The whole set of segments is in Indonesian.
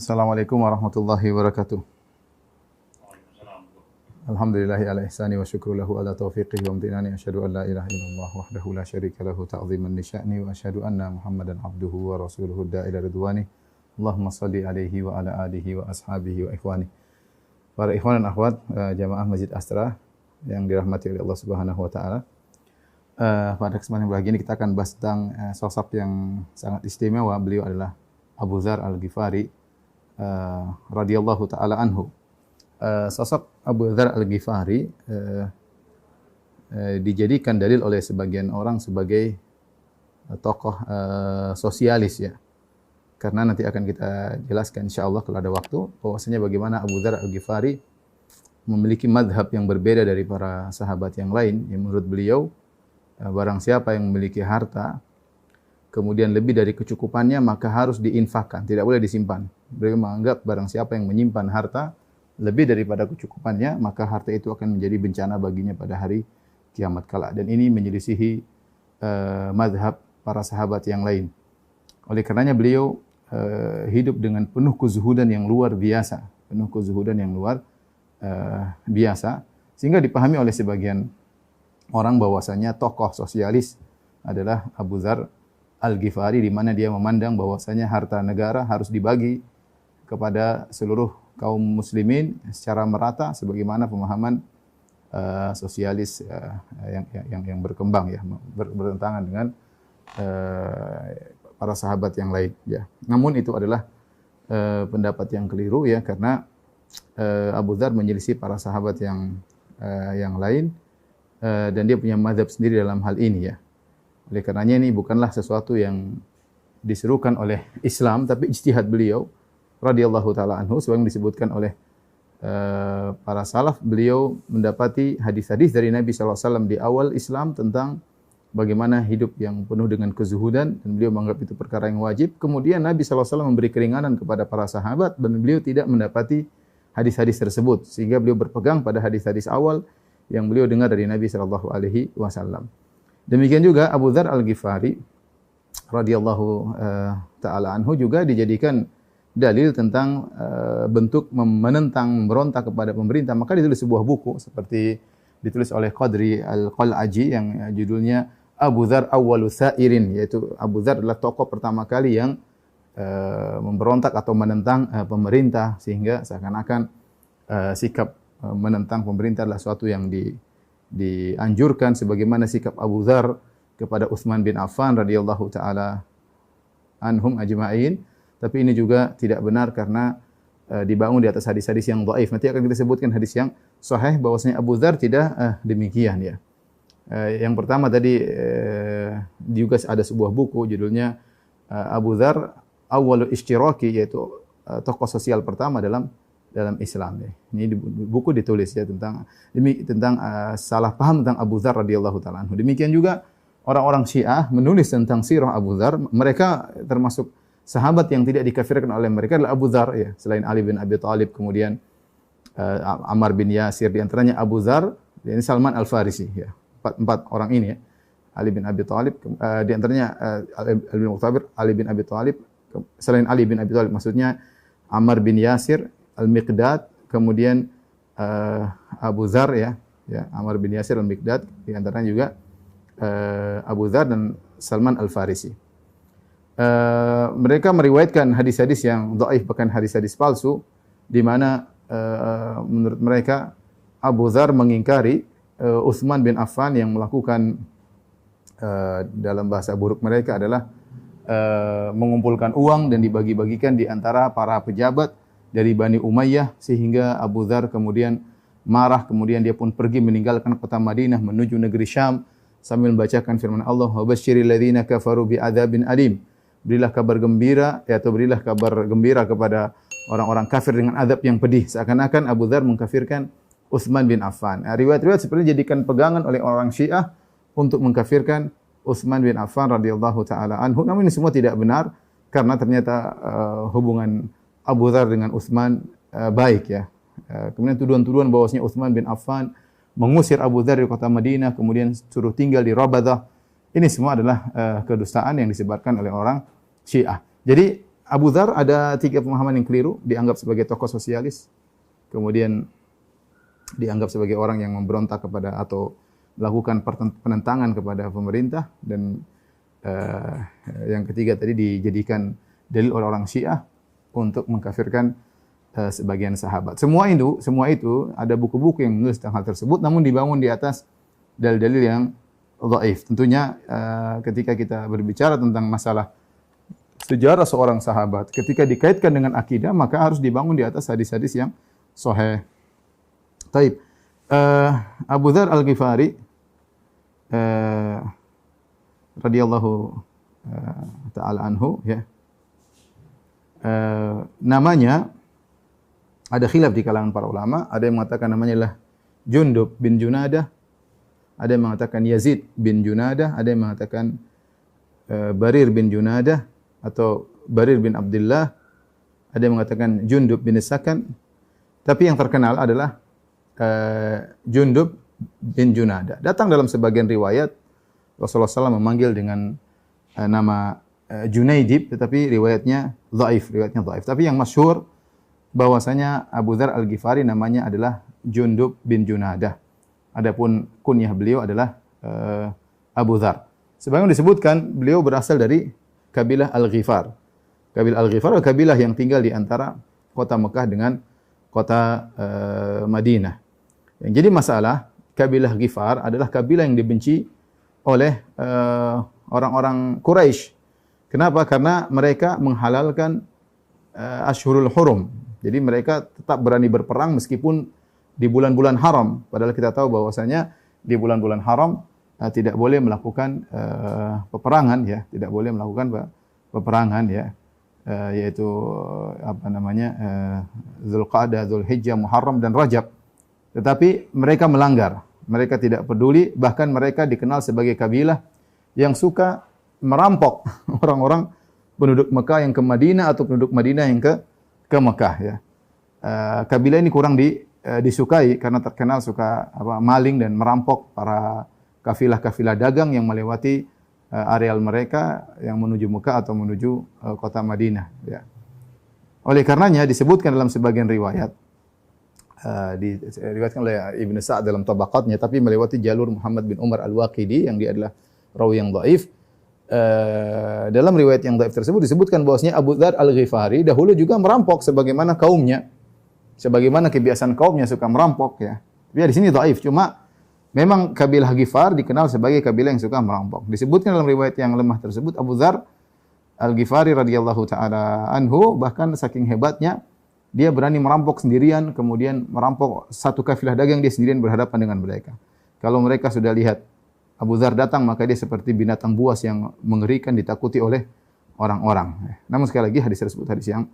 Assalamualaikum warahmatullahi wabarakatuh. Alhamdulillahi ala ihsani wa syukru lahu ala taufiqihi wa amtinani. Asyhadu an la ilaha illallah wahdahu la syarika lahu ta'ziman li sya'ni wa asyhadu anna Muhammadan abduhu wa rasuluhu da'ila ridwani. Allahumma salli alaihi wa ala alihi wa ashabihi wa ikhwani. Para ikhwan dan akhwat jamaah Masjid Astra yang dirahmati oleh Allah Subhanahu wa taala. Pada kesempatan pagi ini kita akan bahas tentang sosok yang sangat istimewa. Beliau adalah Abu Dzar Al-Ghifari radhiyallahu taala anhu. Sosok Abu Dzar Al-Ghifari dijadikan dalil oleh sebagian orang sebagai tokoh sosialis ya. Karena nanti akan kita jelaskan insyaallah kalau ada waktu bahwasanya bagaimana Abu Dzar Al-Ghifari memiliki madhab yang berbeda dari para sahabat yang lain. Yang menurut beliau barang siapa yang memiliki harta kemudian lebih dari kecukupannya maka harus diinfakkan, tidak boleh disimpan. Beliau menganggap barang siapa yang menyimpan harta lebih daripada kecukupannya, maka harta itu akan menjadi bencana baginya pada hari kiamat kala. Dan ini menyelisihi madhab para sahabat yang lain. Oleh karenanya beliau hidup dengan penuh kezuhudan yang luar biasa. Penuh kezuhudan yang luar biasa. Sehingga dipahami oleh sebagian orang bahwasanya tokoh sosialis adalah Abu Dzar Al-Ghifari, di mana dia memandang bahwasanya harta negara harus dibagi kepada seluruh kaum muslimin secara merata sebagaimana pemahaman sosialis yang berkembang ya, bertentangan dengan para sahabat yang lain ya. Namun itu adalah pendapat yang keliru ya, karena Abu Dzar menyelisih para sahabat yang lain dan dia punya mazhab sendiri dalam hal ini ya. Oleh karenanya ini bukanlah sesuatu yang diserukan oleh Islam, tapi ijtihad beliau radhiyallahu taala anhu, sebagaimana disebutkan oleh para salaf. Beliau mendapati hadis-hadis dari Nabi sallallahu alaihi wasallam di awal Islam tentang bagaimana hidup yang penuh dengan kezuhudan, dan beliau menganggap itu perkara yang wajib. Kemudian Nabi sallallahu alaihi wasallam memberi keringanan kepada para sahabat dan beliau tidak mendapati hadis-hadis tersebut, sehingga beliau berpegang pada hadis-hadis awal yang beliau dengar dari Nabi sallallahu alaihi wasallam. Demikian juga Abu Dzar Al-Ghifari radhiyallahu taala anhu juga dijadikan dalil tentang bentuk menentang, memberontak kepada pemerintah. Maka ditulis sebuah buku seperti ditulis oleh Qadri Al-Qal'aji yang judulnya Abu Dzar Awwalu Sa'irin, yaitu Abu Dzar adalah tokoh pertama kali yang memberontak atau menentang pemerintah, sehingga seakan-akan sikap menentang pemerintah adalah suatu yang dianjurkan, sebagaimana sikap Abu Dzar kepada Utsman bin Affan radhiyallahu taala anhum ajma'in. Tapi ini juga tidak benar karena dibangun di atas hadis-hadis yang dhaif. Nanti akan kita sebutkan hadis yang sahih bahwasanya Abu Dzar tidak demikian ya. Yang pertama tadi juga ada sebuah buku judulnya Abu Dzar Awwalu Ishtiraki, yaitu tokoh sosial pertama dalam Islam ya. Ini buku ditulis ya tentang salah paham tentang Abu Dzar radhiyallahu taala anhu. Demikian juga orang-orang Syiah menulis tentang sirah Abu Dzar. Mereka termasuk sahabat yang tidak dikafirkan oleh mereka adalah Abu Dzar ya, selain Ali bin Abi Thalib, kemudian Ammar bin Yasir, di antaranya Abu Dzar, ini Salman Al-Farisi ya. Empat orang ini ya. Ali bin Abi Thalib, di antaranya Ali bin Abi Thalib, selain Ali bin Abi Thalib maksudnya Ammar bin Yasir, Al-Miqdad, kemudian Abu Dzar ya, Ammar bin Yasir, Al-Miqdad, di antaranya juga Abu Dzar dan Salman Al-Farisi. Mereka meriwayatkan hadis-hadis yang dhaif, bahkan hadis-hadis palsu, di mana menurut mereka Abu Dzar mengingkari Utsman bin Affan yang melakukan dalam bahasa buruk mereka adalah mengumpulkan uang dan dibagi-bagikan di antara para pejabat dari Bani Umayyah, sehingga Abu Dzar kemudian marah, kemudian dia pun pergi meninggalkan kota Madinah menuju negeri Syam sambil membacakan firman Allah, wa basyiril ladzina kafaru bi'adzabin alim. Berilah kabar gembira, atau berilah kabar gembira kepada orang-orang kafir dengan azab yang pedih. Seakan-akan Abu Dzar mengkafirkan Utsman bin Affan. Riwayat-riwayat seperti dijadikan pegangan oleh orang Syiah untuk mengkafirkan Utsman bin Affan radhiyallahu taala anhu. Namun ini semua tidak benar, karena ternyata hubungan Abu Dzar dengan Utsman baik ya. Kemudian tuduhan-tuduhan bahwasanya Utsman bin Affan mengusir Abu Dzar dari kota Madinah, kemudian suruh tinggal di Rabadah. Ini semua adalah kedustaan yang disebarkan oleh orang Syiah. Jadi Abu Dzar ada 3 pemahaman yang keliru, dianggap sebagai tokoh sosialis, kemudian dianggap sebagai orang yang memberontak kepada atau melakukan penentangan kepada pemerintah, dan yang ketiga tadi dijadikan dalil orang-orang Syiah untuk mengkafirkan sebagian sahabat. Semua itu ada buku-buku yang menulis tentang hal tersebut, namun dibangun di atas dalil-dalil yang dhaif. Tentunya ketika kita berbicara tentang masalah sejarah seorang sahabat, ketika dikaitkan dengan akidah, maka harus dibangun di atas hadis-hadis yang sahih. Taib. Abu Dzar Al-Ghifari radhiyallahu taala anhu, ya. Namanya ada khilaf di kalangan para ulama, ada yang mengatakan namanya adalah Jundub bin Junadah, ada yang mengatakan Yazid bin Junadah, ada yang mengatakan Barir bin Junadah atau Barir bin Abdullah, ada yang mengatakan Jundub bin Sakan. Tapi yang terkenal adalah Jundub bin Junadah. Datang dalam sebagian riwayat Rasulullah SAW memanggil dengan nama Junaidib, tetapi riwayatnya dhaif. Tapi yang masyhur bahwasanya Abu Dzar Al-Ghifari namanya adalah Jundub bin Junadah. Adapun kunyah beliau adalah Abu Dzar. Sebagaimana disebutkan, beliau berasal dari kabilah Al-Ghifar. Kabilah Al-Ghifar adalah kabilah yang tinggal di antara kota Mekah dengan kota Madinah. Yang jadi masalah, kabilah Ghifar adalah kabilah yang dibenci oleh orang-orang Quraisy. Kenapa? Karena mereka menghalalkan Ashhurul Hurum. Jadi mereka tetap berani berperang meskipun di bulan-bulan haram. Padahal kita tahu bahwasanya di bulan-bulan haram tidak boleh melakukan peperangan, ya, tidak boleh melakukan peperangan, ya, yaitu Dzulqa'dah, Dzulhijjah, Muharram dan Rajab. Tetapi mereka melanggar, mereka tidak peduli, bahkan mereka dikenal sebagai kabilah yang suka merampok orang-orang penduduk Mekah yang ke Madinah atau penduduk Madinah yang ke Mekah, ya. Kabilah ini kurang disukai karena terkenal suka maling dan merampok para kafilah-kafilah dagang yang melewati areal mereka yang menuju Mekah atau menuju kota Madinah, ya. Oleh karenanya disebutkan dalam sebagian riwayat, diriwayatkan oleh Ibnu Sa'd dalam Tabaqatnya, tapi melewati jalur Muhammad bin Umar Al-Waqidi yang dia adalah rawi yang dhaif. Dalam riwayat yang dhaif tersebut disebutkan bahwasanya Abu Dzar Al-Ghifari dahulu juga merampok sebagaimana kaumnya. Sebagaimana kebiasaan kaumnya suka merampok, ya. Tapi di sini dhaif, cuma memang kabilah Ghifar dikenal sebagai kabilah yang suka merampok. Disebutkan dalam riwayat yang lemah tersebut, Abu Dzar Al-Ghifari radhiyallahu taala anhu bahkan saking hebatnya dia berani merampok sendirian, kemudian merampok satu kafilah dagang, dia sendirian berhadapan dengan mereka. Kalau mereka sudah lihat Abu Dzar datang, maka dia seperti binatang buas yang mengerikan, ditakuti oleh orang-orang. Namun sekali lagi hadis tersebut hadis yang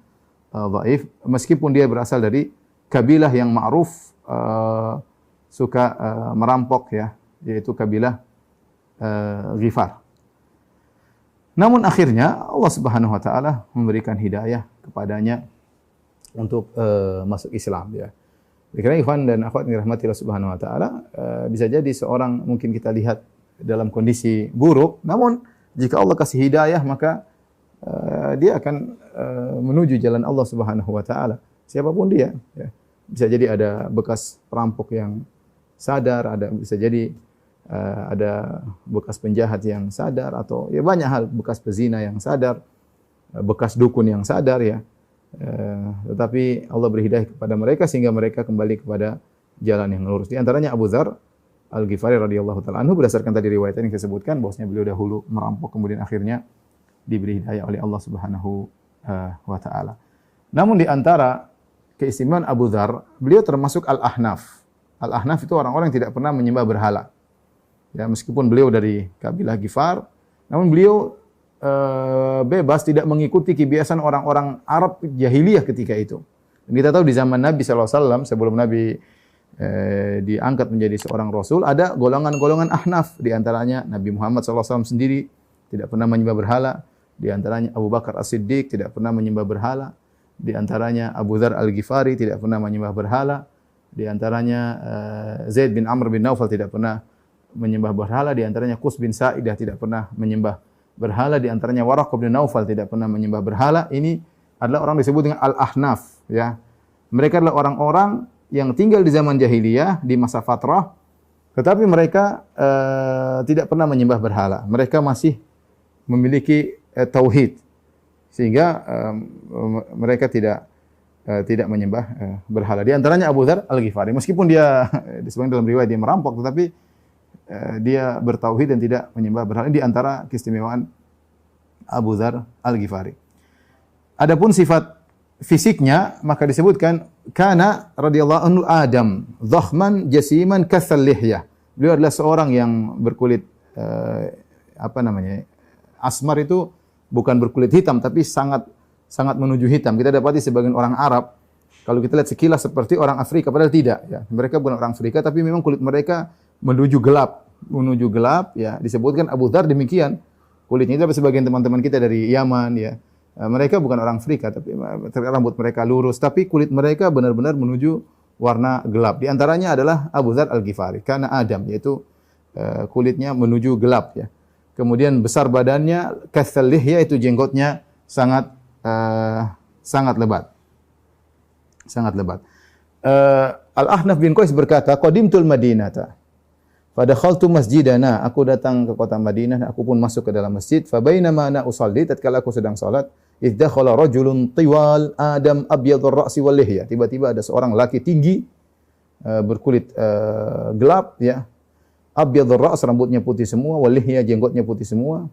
dhaif, meskipun dia berasal dari kabilah yang ma'ruf suka merampok, ya, yaitu kabilah Ghifar. Namun akhirnya Allah Subhanahu wa taala memberikan hidayah kepadanya untuk masuk Islam, ya. Karena ikhwan dan akhwat yang dirahmati Allah Subhanahu wa taala, bisa jadi seorang mungkin kita lihat dalam kondisi buruk, namun jika Allah kasih hidayah maka dia akan menuju jalan Allah Subhanahu wa taala. Siapapun dia, ya. Bisa jadi ada bekas perampok yang sadar, bisa jadi ada bekas penjahat yang sadar, atau ya banyak hal, bekas pezina yang sadar, bekas dukun yang sadar, ya. Tetapi Allah beri hidayah kepada mereka sehingga mereka kembali kepada jalan yang lurus. Di antaranya Abu Dzar Al-Ghifari radhiyallahu taala anhu, berdasarkan tadi riwayat yang saya sebutkan bahwasanya beliau dahulu merampok kemudian akhirnya diberi hidayah oleh Allah Subhanahu wa taala. Namun di antara keistimewaan Abu Dzar, beliau termasuk Al-Ahnaf. Al-Ahnaf itu orang-orang yang tidak pernah menyembah berhala. Ya, meskipun beliau dari kabilah Ghifar, namun beliau bebas, tidak mengikuti kebiasaan orang-orang Arab jahiliyah ketika itu. Dan kita tahu di zaman Nabi SAW, sebelum Nabi diangkat menjadi seorang Rasul, ada golongan-golongan Ahnaf. Di antaranya Nabi Muhammad SAW sendiri tidak pernah menyembah berhala. Di antaranya Abu Bakar As-Siddiq tidak pernah menyembah berhala. Di antaranya Abu Dzar Al-Ghifari tidak pernah menyembah berhala. Di antaranya Zaid bin Amr bin Naufal tidak pernah menyembah berhala. Di antaranya Qus bin Sa'idah tidak pernah menyembah berhala, di antaranya Waraqah bin Naufal tidak pernah menyembah berhala. Ini adalah orang disebut dengan Al-Ahnaf, ya. Mereka adalah orang-orang yang tinggal di zaman jahiliyah, di masa fatrah, tetapi mereka tidak pernah menyembah berhala. Mereka masih memiliki tauhid, sehingga mereka tidak menyembah berhala. Di antaranya Abu Dzar Al-Ghifari. Meskipun dia disebutkan dalam riwayat dia merampok, tetapi dia bertauhid dan tidak menyembah berhala. Ini di antara keistimewaan Abu Dzar Al-Ghifari. Adapun sifat fisiknya maka disebutkan kana radhiyallahu anhu Adam dhakhman jasiman katsal lihyah. Beliau adalah seorang yang berkulit asmar, itu bukan berkulit hitam tapi sangat menuju hitam. Kita dapati sebagian orang Arab, kalau kita lihat sekilas seperti orang Afrika, padahal tidak, ya. Mereka bukan orang Afrika tapi memang kulit mereka menuju gelap, ya. Disebutkan Abu Dzar demikian. Kulitnya itu sebagian teman-teman kita dari Yaman, ya. Mereka bukan orang Afrika, tapi rambut mereka lurus, tapi kulit mereka benar-benar menuju warna gelap. Di antaranya adalah Abu Dzar Al-Ghifari, karena Adam, yaitu kulitnya menuju gelap, ya. Kemudian besar badannya, katsal lihyah, yaitu jenggotnya sangat lebat. Sangat lebat. Al-Ahnaf bin Qais berkata, "Qadimtul Madinata. Fadakhaltu masjidana." Aku datang ke kota Madinah, aku pun masuk ke dalam masjid. Fa bainama ana usalli, tatkala aku sedang salat, idz dakhala rajulun tiwal adam abyadur ra'si wal lihya. Tiba-tiba ada seorang laki tinggi berkulit gelap, ya. Abyadur ra's, rambutnya putih semua, wal lihya, jenggotnya putih semua.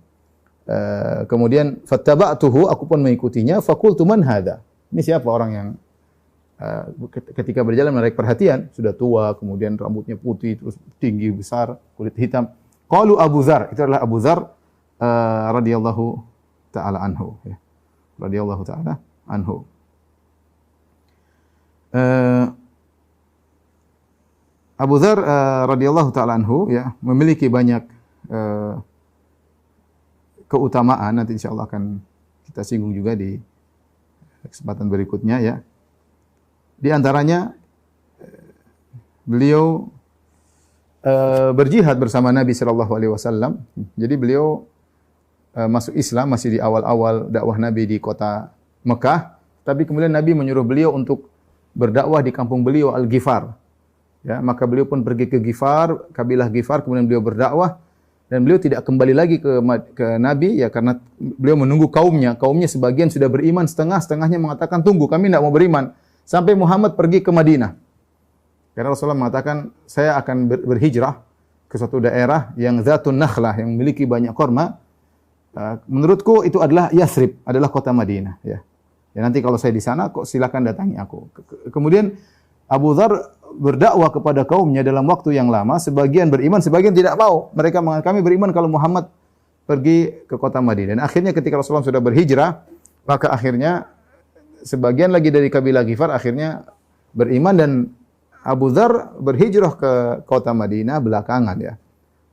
Kemudian fattaba'tuhu, aku pun mengikutinya. Faqultu man hadza? Ini siapa orang yang ketika berjalan menarik perhatian, sudah tua, kemudian rambutnya putih, terus tinggi besar, kulit hitam. Qalu Abu Dzar, itu adalah Abu Dzar radhiyallahu taala anhu, ya. Radhiyallahu taala anhu. Abu Dzar radhiyallahu taala anhu, ya, memiliki banyak keutamaan. Nanti insyaallah akan kita singgung juga di kesempatan berikutnya, ya. Di antaranya beliau berjihad bersama Nabi sallallahu alaihi wasallam. Jadi beliau masuk Islam masih di awal-awal dakwah Nabi di kota Mekah, tapi kemudian Nabi menyuruh beliau untuk berdakwah di kampung beliau Al-Ghifar. Ya, maka beliau pun pergi ke Ghifar, kabilah Ghifar, kemudian beliau berdakwah dan beliau tidak kembali lagi ke Nabi, ya, karena beliau menunggu kaumnya. Kaumnya sebagian sudah beriman, setengahnya mengatakan tunggu, kami tidak mau beriman. Sampai Muhammad pergi ke Madinah. Karena Rasulullah mengatakan, saya akan berhijrah ke suatu daerah yang Zatun Nakhlah, yang memiliki banyak korma. Menurutku itu adalah Yathrib, adalah kota Madinah. Ya. Ya, nanti kalau saya di sana, kok silakan datangi aku. Kemudian Abu Dzar berdakwah kepada kaumnya dalam waktu yang lama. Sebagian beriman, sebagian tidak mau. Mereka mengatakan, kami beriman kalau Muhammad pergi ke kota Madinah. Dan akhirnya ketika Rasulullah sudah berhijrah, maka akhirnya sebagian lagi dari kabilah Ghifar akhirnya beriman dan Abu Dzar berhijrah ke kota Madinah belakangan, ya.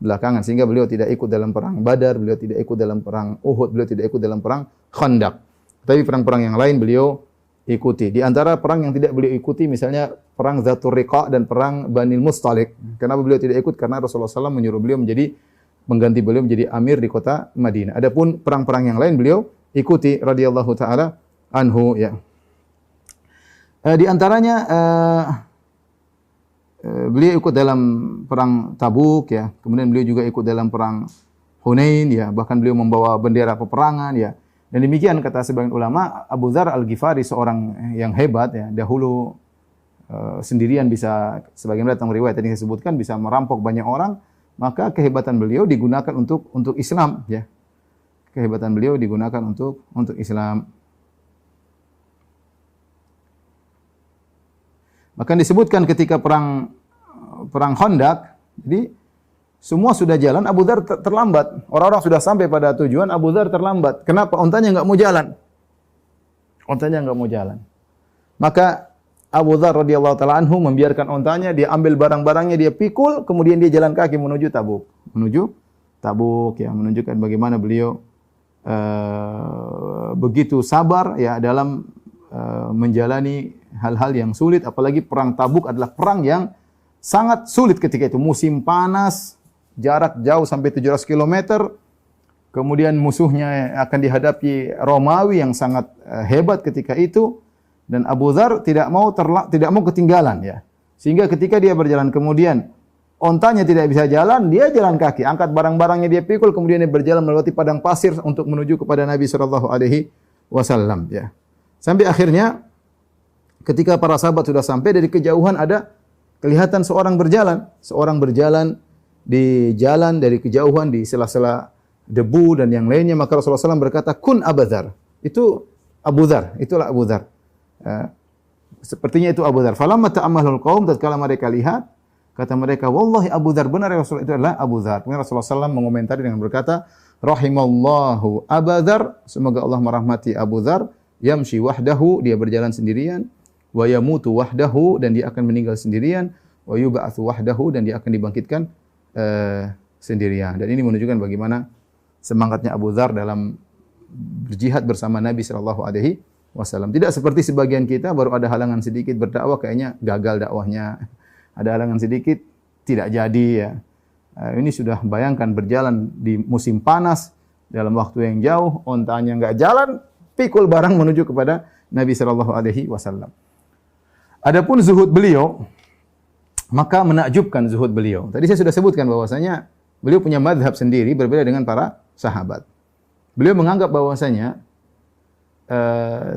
Belakangan, sehingga beliau tidak ikut dalam perang Badar, beliau tidak ikut dalam perang Uhud, beliau tidak ikut dalam perang Khandaq. Tapi perang-perang yang lain beliau ikuti. Di antara perang yang tidak beliau ikuti misalnya perang Dzatur Riqa dan perang Banil Mustalik. Kenapa beliau tidak ikut? Karena Rasulullah SAW menyuruh beliau mengganti beliau menjadi amir di kota Madinah. Adapun perang-perang yang lain beliau ikuti radhiyallahu taala anhu, ya. Di antaranya beliau ikut dalam perang Tabuk, ya. Kemudian beliau juga ikut dalam perang Hunain, ya. Bahkan beliau membawa bendera peperangan, ya. Dan demikian kata sebagian ulama, Abu Dzar Al-Ghifari seorang yang hebat, ya. Dahulu sendirian bisa, sebagian datang riwayat tadi saya sebutkan, bisa merampok banyak orang, maka kehebatan beliau digunakan untuk Islam, ya. Kehebatan beliau digunakan untuk Islam. Maka disebutkan ketika perang Khandaq, jadi semua sudah jalan, Abu Dzar terlambat. Orang-orang sudah sampai pada tujuan, Abu Dzar terlambat. Kenapa? Ontanya enggak mau jalan. Ontanya enggak mau jalan. Maka Abu Dzar radhiyallahu taala anhu membiarkan ontanya, dia ambil barang-barangnya, dia pikul, kemudian dia jalan kaki menuju Tabuk. Menuju Tabuk, ya, menunjukkan bagaimana beliau begitu sabar, ya, dalam menjalani hal-hal yang sulit, apalagi perang Tabuk adalah perang yang sangat sulit ketika itu. Musim panas, jarak jauh sampai 700 km, kemudian musuhnya akan dihadapi Romawi yang sangat hebat ketika itu, dan Abu Dzar tidak mau ketinggalan ya. Sehingga ketika dia berjalan kemudian ontanya tidak bisa jalan, dia jalan kaki, angkat barang-barangnya dia pikul, kemudian dia berjalan melewati padang pasir untuk menuju kepada Nabi sallallahu alaihi wasallam ya. Sampai akhirnya ketika para sahabat sudah sampai, dari kejauhan ada kelihatan seorang berjalan di jalan dari kejauhan di sela-sela debu dan yang lainnya, maka Rasulullah SAW berkata, "Kun Abu Dzar." Itu Abu Dzar, itulah Abu Dzar. Sepertinya itu Abu Dzar. Falamma ta'ammalul qaum, tatkala mereka lihat, kata mereka, "Wallahi Abu Dzar, benar ya Rasulullah, itu adalah Abu Dzar." Kemudian Rasulullah SAW mengomentari dengan berkata, "Rahimallahu Abu Dzar." Semoga Allah merahmati Abu Dzar. Yamshi wahdahu, dia berjalan sendirian. Wa yamutu wahdahu, dan dia akan meninggal sendirian. Wa yub'atsu wahdahu, dan dia akan dibangkitkan sendirian. Dan ini menunjukkan bagaimana semangatnya Abu Dzar dalam berjihad bersama Nabi sallallahu alaihi wasallam. Tidak seperti sebagian kita, baru ada halangan sedikit berdakwah kayaknya gagal dakwahnya. Ada halangan sedikit tidak jadi ya. Ini sudah bayangkan berjalan di musim panas dalam waktu yang jauh, ontanya enggak jalan, pikul barang menuju kepada Nabi sallallahu alaihi wasallam. Adapun zuhud beliau, maka menakjubkan zuhud beliau. Tadi saya sudah sebutkan bahwasanya beliau punya mazhab sendiri berbeda dengan para sahabat. Beliau menganggap bahwasanya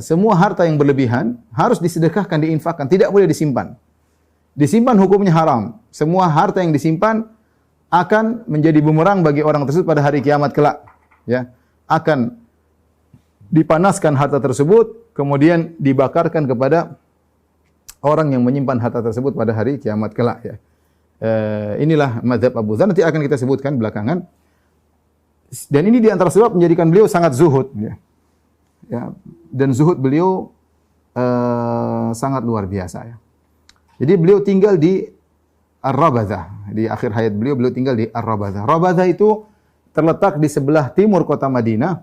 semua harta yang berlebihan harus disedekahkan, diinfakkan, tidak boleh disimpan. Disimpan hukumnya haram. Semua harta yang disimpan akan menjadi bumerang bagi orang tersebut pada hari kiamat kelak. Ya, akan dipanaskan harta tersebut, kemudian dibakarkan kepada orang yang menyimpan harta tersebut pada hari kiamat kelak. Ya. Inilah mazhab Abu Dzar, nanti akan kita sebutkan belakangan. Dan ini di antara sebab menjadikan beliau sangat zuhud. Ya. Ya. Dan zuhud beliau sangat luar biasa. Ya. Jadi beliau tinggal di Ar-Rabadzah. Di akhir hayat beliau tinggal di Ar-Rabadzah. Rabadzah itu terletak di sebelah timur kota Madinah,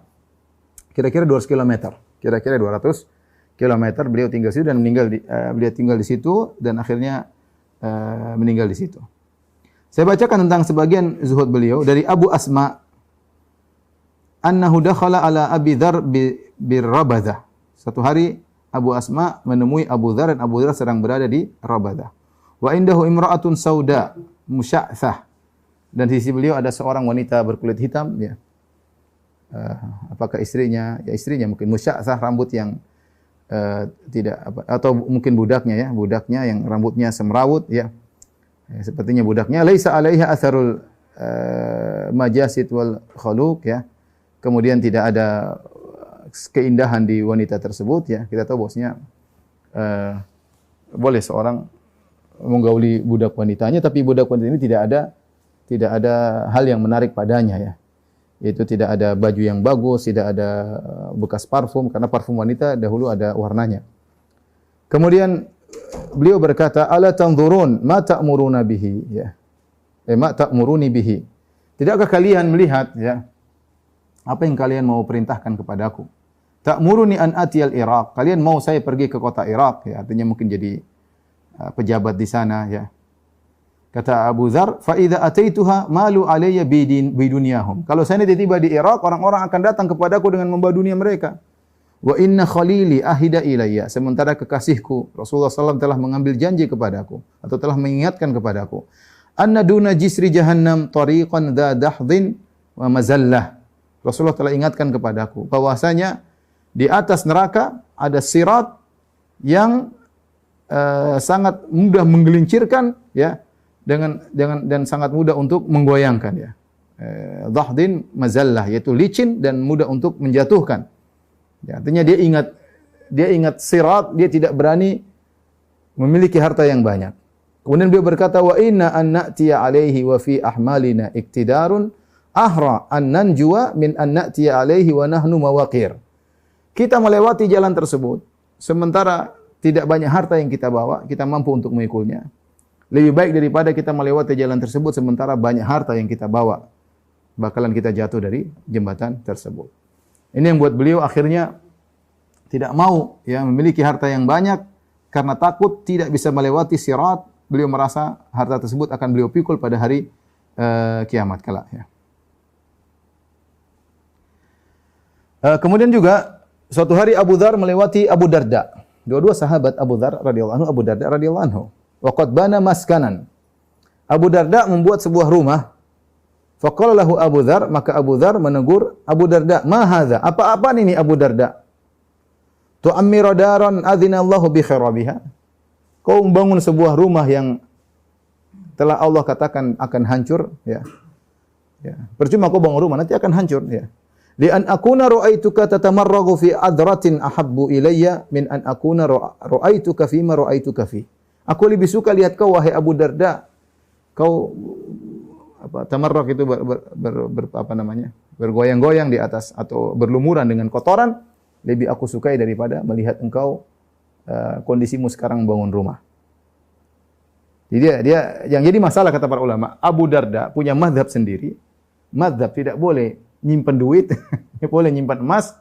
kira-kira 200 km. Kira-kira 200 km beliau tinggal di situ dan beliau tinggal di situ dan akhirnya meninggal di situ. Saya bacakan tentang sebagian zuhud beliau dari Abu Asma, annahu dakhala ala Abi Dzar bir Rabadzah. Satu hari Abu Asma menemui Abu Dzar dan Abu Dzar sedang berada di Rabadzah. Wa indahu imra'atun sauda musya'thah. Dan di sisi beliau ada seorang wanita berkulit hitam ya. Apakah istrinya? Ya istrinya mungkin, musya'thah, rambut yang tidak apa, atau mungkin budaknya ya, budaknya yang rambutnya semrawut ya. Sepertinya budaknya laisa 'alaiha atharul majasid wal khuluq ya. Kemudian tidak ada keindahan di wanita tersebut ya. Kita tahu bahwasanya boleh seorang menggauli budak wanitanya, tapi budak wanita ini tidak ada hal yang menarik padanya ya. Yaitu tidak ada baju yang bagus, tidak ada bekas parfum, karena parfum wanita dahulu ada warnanya. Kemudian beliau berkata, "Ala tanzurun ma ta'muruna bihi?" Ya. Ma ta'muruni bihi. Tidakkah kalian melihat ya apa yang kalian mau perintahkan kepadaku? Ta'muruni an atiyal Iraq. Kalian mau saya pergi ke kota Irak ya, artinya mungkin jadi pejabat di sana ya. Kata Abu Dzar, "Fa idza ataituha malu alayya bidunyahum." Kalau saya tiba di Irak, orang-orang akan datang kepadaku dengan membawa dunia mereka. Wa inna khalili ahida ilayya. Sementara kekasihku Rasulullah SAW telah mengambil janji kepadaku atau telah mengingatkan kepadaku, anna duna jisri jahannam tariqan dha dahdin wa mazallah. Rasulullah telah ingatkan kepadaku bahwasanya di atas neraka ada sirat yang sangat mudah menggelincirkan ya, dan sangat mudah untuk menggoyangkan ya. Dhahdin mazallah, yaitu licin dan mudah untuk menjatuhkan. Ya, artinya dia ingat sirat, dia tidak berani memiliki harta yang banyak. Kemudian beliau berkata, "Wa inna an na'tiya alaihi wa fi ahmalina iktidarun ahra an nanjua min an na'tiya alaihi wa nahnu mawaqir." Kita melewati jalan tersebut, sementara tidak banyak harta yang kita bawa, kita mampu untuk mengikulnya. Lebih baik daripada kita melewati jalan tersebut sementara banyak harta yang kita bawa, bakalan kita jatuh dari jembatan tersebut. Ini yang buat beliau akhirnya tidak mau ya memiliki harta yang banyak karena takut tidak bisa melewati sirat. Beliau merasa harta tersebut akan beliau pikul pada hari kiamat kelak ya. Kemudian juga suatu hari Abu Dzar melewati Abu Darda. Dua-dua sahabat Abu Dzar radhiyallahu anhu, Abu Darda radhiyallahu anhu. Wa qad bana maskanan. Abu Darda membuat sebuah rumah. Faqala lahu Abu Dzar, maka Abu Dzar menegur Abu Darda, "Ma hadza? Apa-apaan ini Abu Darda? Tu'ammiru daran adzinallahu bi kharabiha." Kau membangun sebuah rumah yang telah Allah katakan akan hancur, ya. Ya. Percuma kau bangun rumah, nanti akan hancur, ya. Li an akuna ra'aituka tatamarragu fi adratin ahabbu ilayya min an akuna ra'aituka fi ma ra'aituka fi. Aku lebih suka lihat kau wahai Abu Darda, kau tamarrag itu bergoyang-goyang di atas atau berlumuran dengan kotoran, lebih aku sukai daripada melihat engkau kondisimu sekarang membangun rumah. Jadi dia yang jadi masalah kata para ulama, Abu Darda punya mazhab sendiri. Mazhab tidak boleh nyimpan duit, dia boleh nyimpan emas,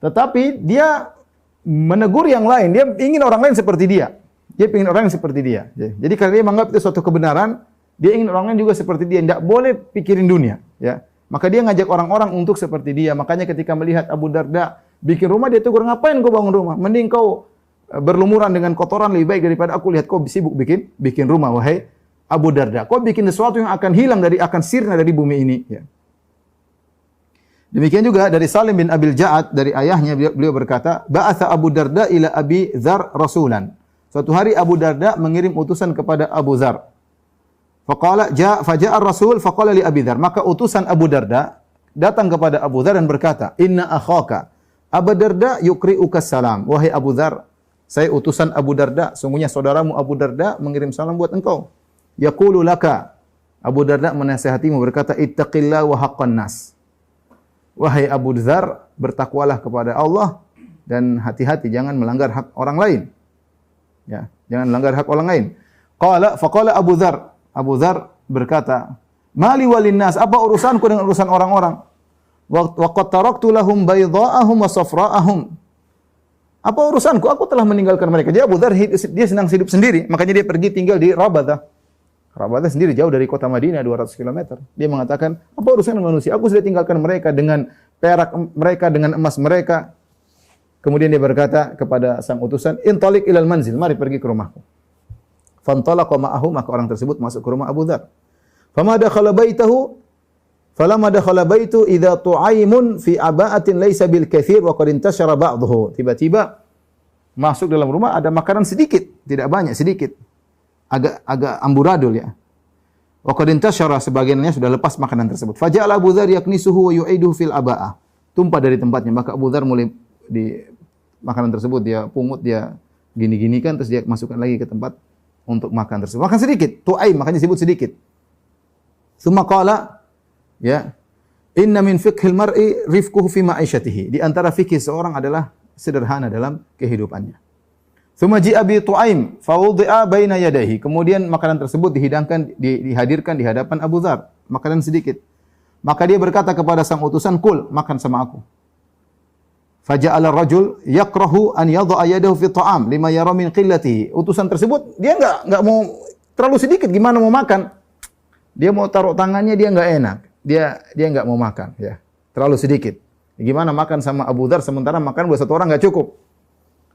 tetapi dia menegur yang lain. Dia ingin orang lain seperti dia. Dia ingin orang yang seperti dia. Jadi kalau dia menganggap itu suatu kebenaran, dia ingin orang lain juga seperti dia. Tidak boleh pikirin dunia. Ya. Maka dia ngajak orang-orang untuk seperti dia. Makanya ketika melihat Abu Darda bikin rumah, dia tegur, ngapain kau bangun rumah? Mending kau berlumuran dengan kotoran, lebih baik daripada aku lihat kau sibuk bikin rumah, wahai Abu Darda. Kau bikin sesuatu yang akan hilang akan sirna dari bumi ini. Ya. Demikian juga dari Salim bin Abil Ja'ad, dari ayahnya beliau berkata, "Ba'atha Abu Darda ila Abi Dzar rasulan." Suatu hari Abu Darda mengirim utusan kepada Abu Dzar. Faqala faja'a ar-rasul faqala li Abi Dzar. Maka utusan Abu Darda datang kepada Abu Dzar dan berkata, "Inna akhaka Abu Darda yuqri'uka salam." Wahai Abu Dzar, saya utusan Abu Darda, sungguhnya saudaramu Abu Darda mengirim salam buat engkau. Yaqulu laka. Abu Darda menasihatimu berkata, "Ittaqillah wa haqqan nas." Wahai Abu Dzar, bertakwalah kepada Allah dan hati-hati jangan melanggar hak orang lain. Ya, jangan melanggar hak orang lain. Faqala Abu Dzar. Abu Dzar berkata, "Mali walin nas, apa urusanku dengan urusan orang-orang? Wa qad taraktu lahum baydha'ahum wa safra'ahum." Apa urusanku? Aku telah meninggalkan mereka. Jadi Abu Dzar dia senang hidup sendiri, makanya dia pergi tinggal di Rabadah. Rabadah sendiri jauh dari kota Madinah 200 km. Dia mengatakan, apa urusan manusia? Aku sudah tinggalkan mereka dengan perak mereka, dengan emas mereka. Kemudian dia berkata kepada sang utusan, "Intaliq ilal manzil, mari pergi ke rumahku." Fantalaqa ma'ahu, maka orang tersebut masuk ke rumah Abu Dzar. Fama dakhala baitahu, falamma dakhala baitu idza tu'aimun fi aba'atin laysa bil katsir wa qad intashara ba'dhuhu. Tiba-tiba masuk dalam rumah ada makanan sedikit, tidak banyak, sedikit. Agak amburadul ya. Wa qad intasyara, sebagiannya sudah lepas makanan tersebut. Faja'ala Abu Dzar yaknisuhu wa yu'iduhu fil aba'ah. Tumpah dari tempatnya, maka Abu Dzar mulai di makanan tersebut dia pungut, dia gini-ginikan, terus dia masukkan lagi ke tempat untuk makan tersebut. Makan sedikit, tu'aim, makanya disebut sedikit. Tsumma qala, ya, "Inna min fiqhil mar'i rifquhu fi ma'isyatihi." Di antara fikih seorang adalah sederhana dalam kehidupannya. Tsumma ji'a bi tu'aim fa wudi'a baina yadayhi. Kemudian makanan tersebut dihadirkan di hadapan Abu Dzar, makanan sedikit. Maka dia berkata kepada sang utusan, "Kul, makan sama aku." Faja'ala ar-rajul yakrahu an yadha'a yadahu fi ta'am lima yara min qillatihi. Utusan tersebut dia enggak mau, terlalu sedikit, gimana mau makan? Dia mau taruh tangannya, dia enggak enak. Dia enggak mau makan, ya. Terlalu sedikit. Gimana makan sama Abu Dzar sementara makan buat satu orang enggak cukup?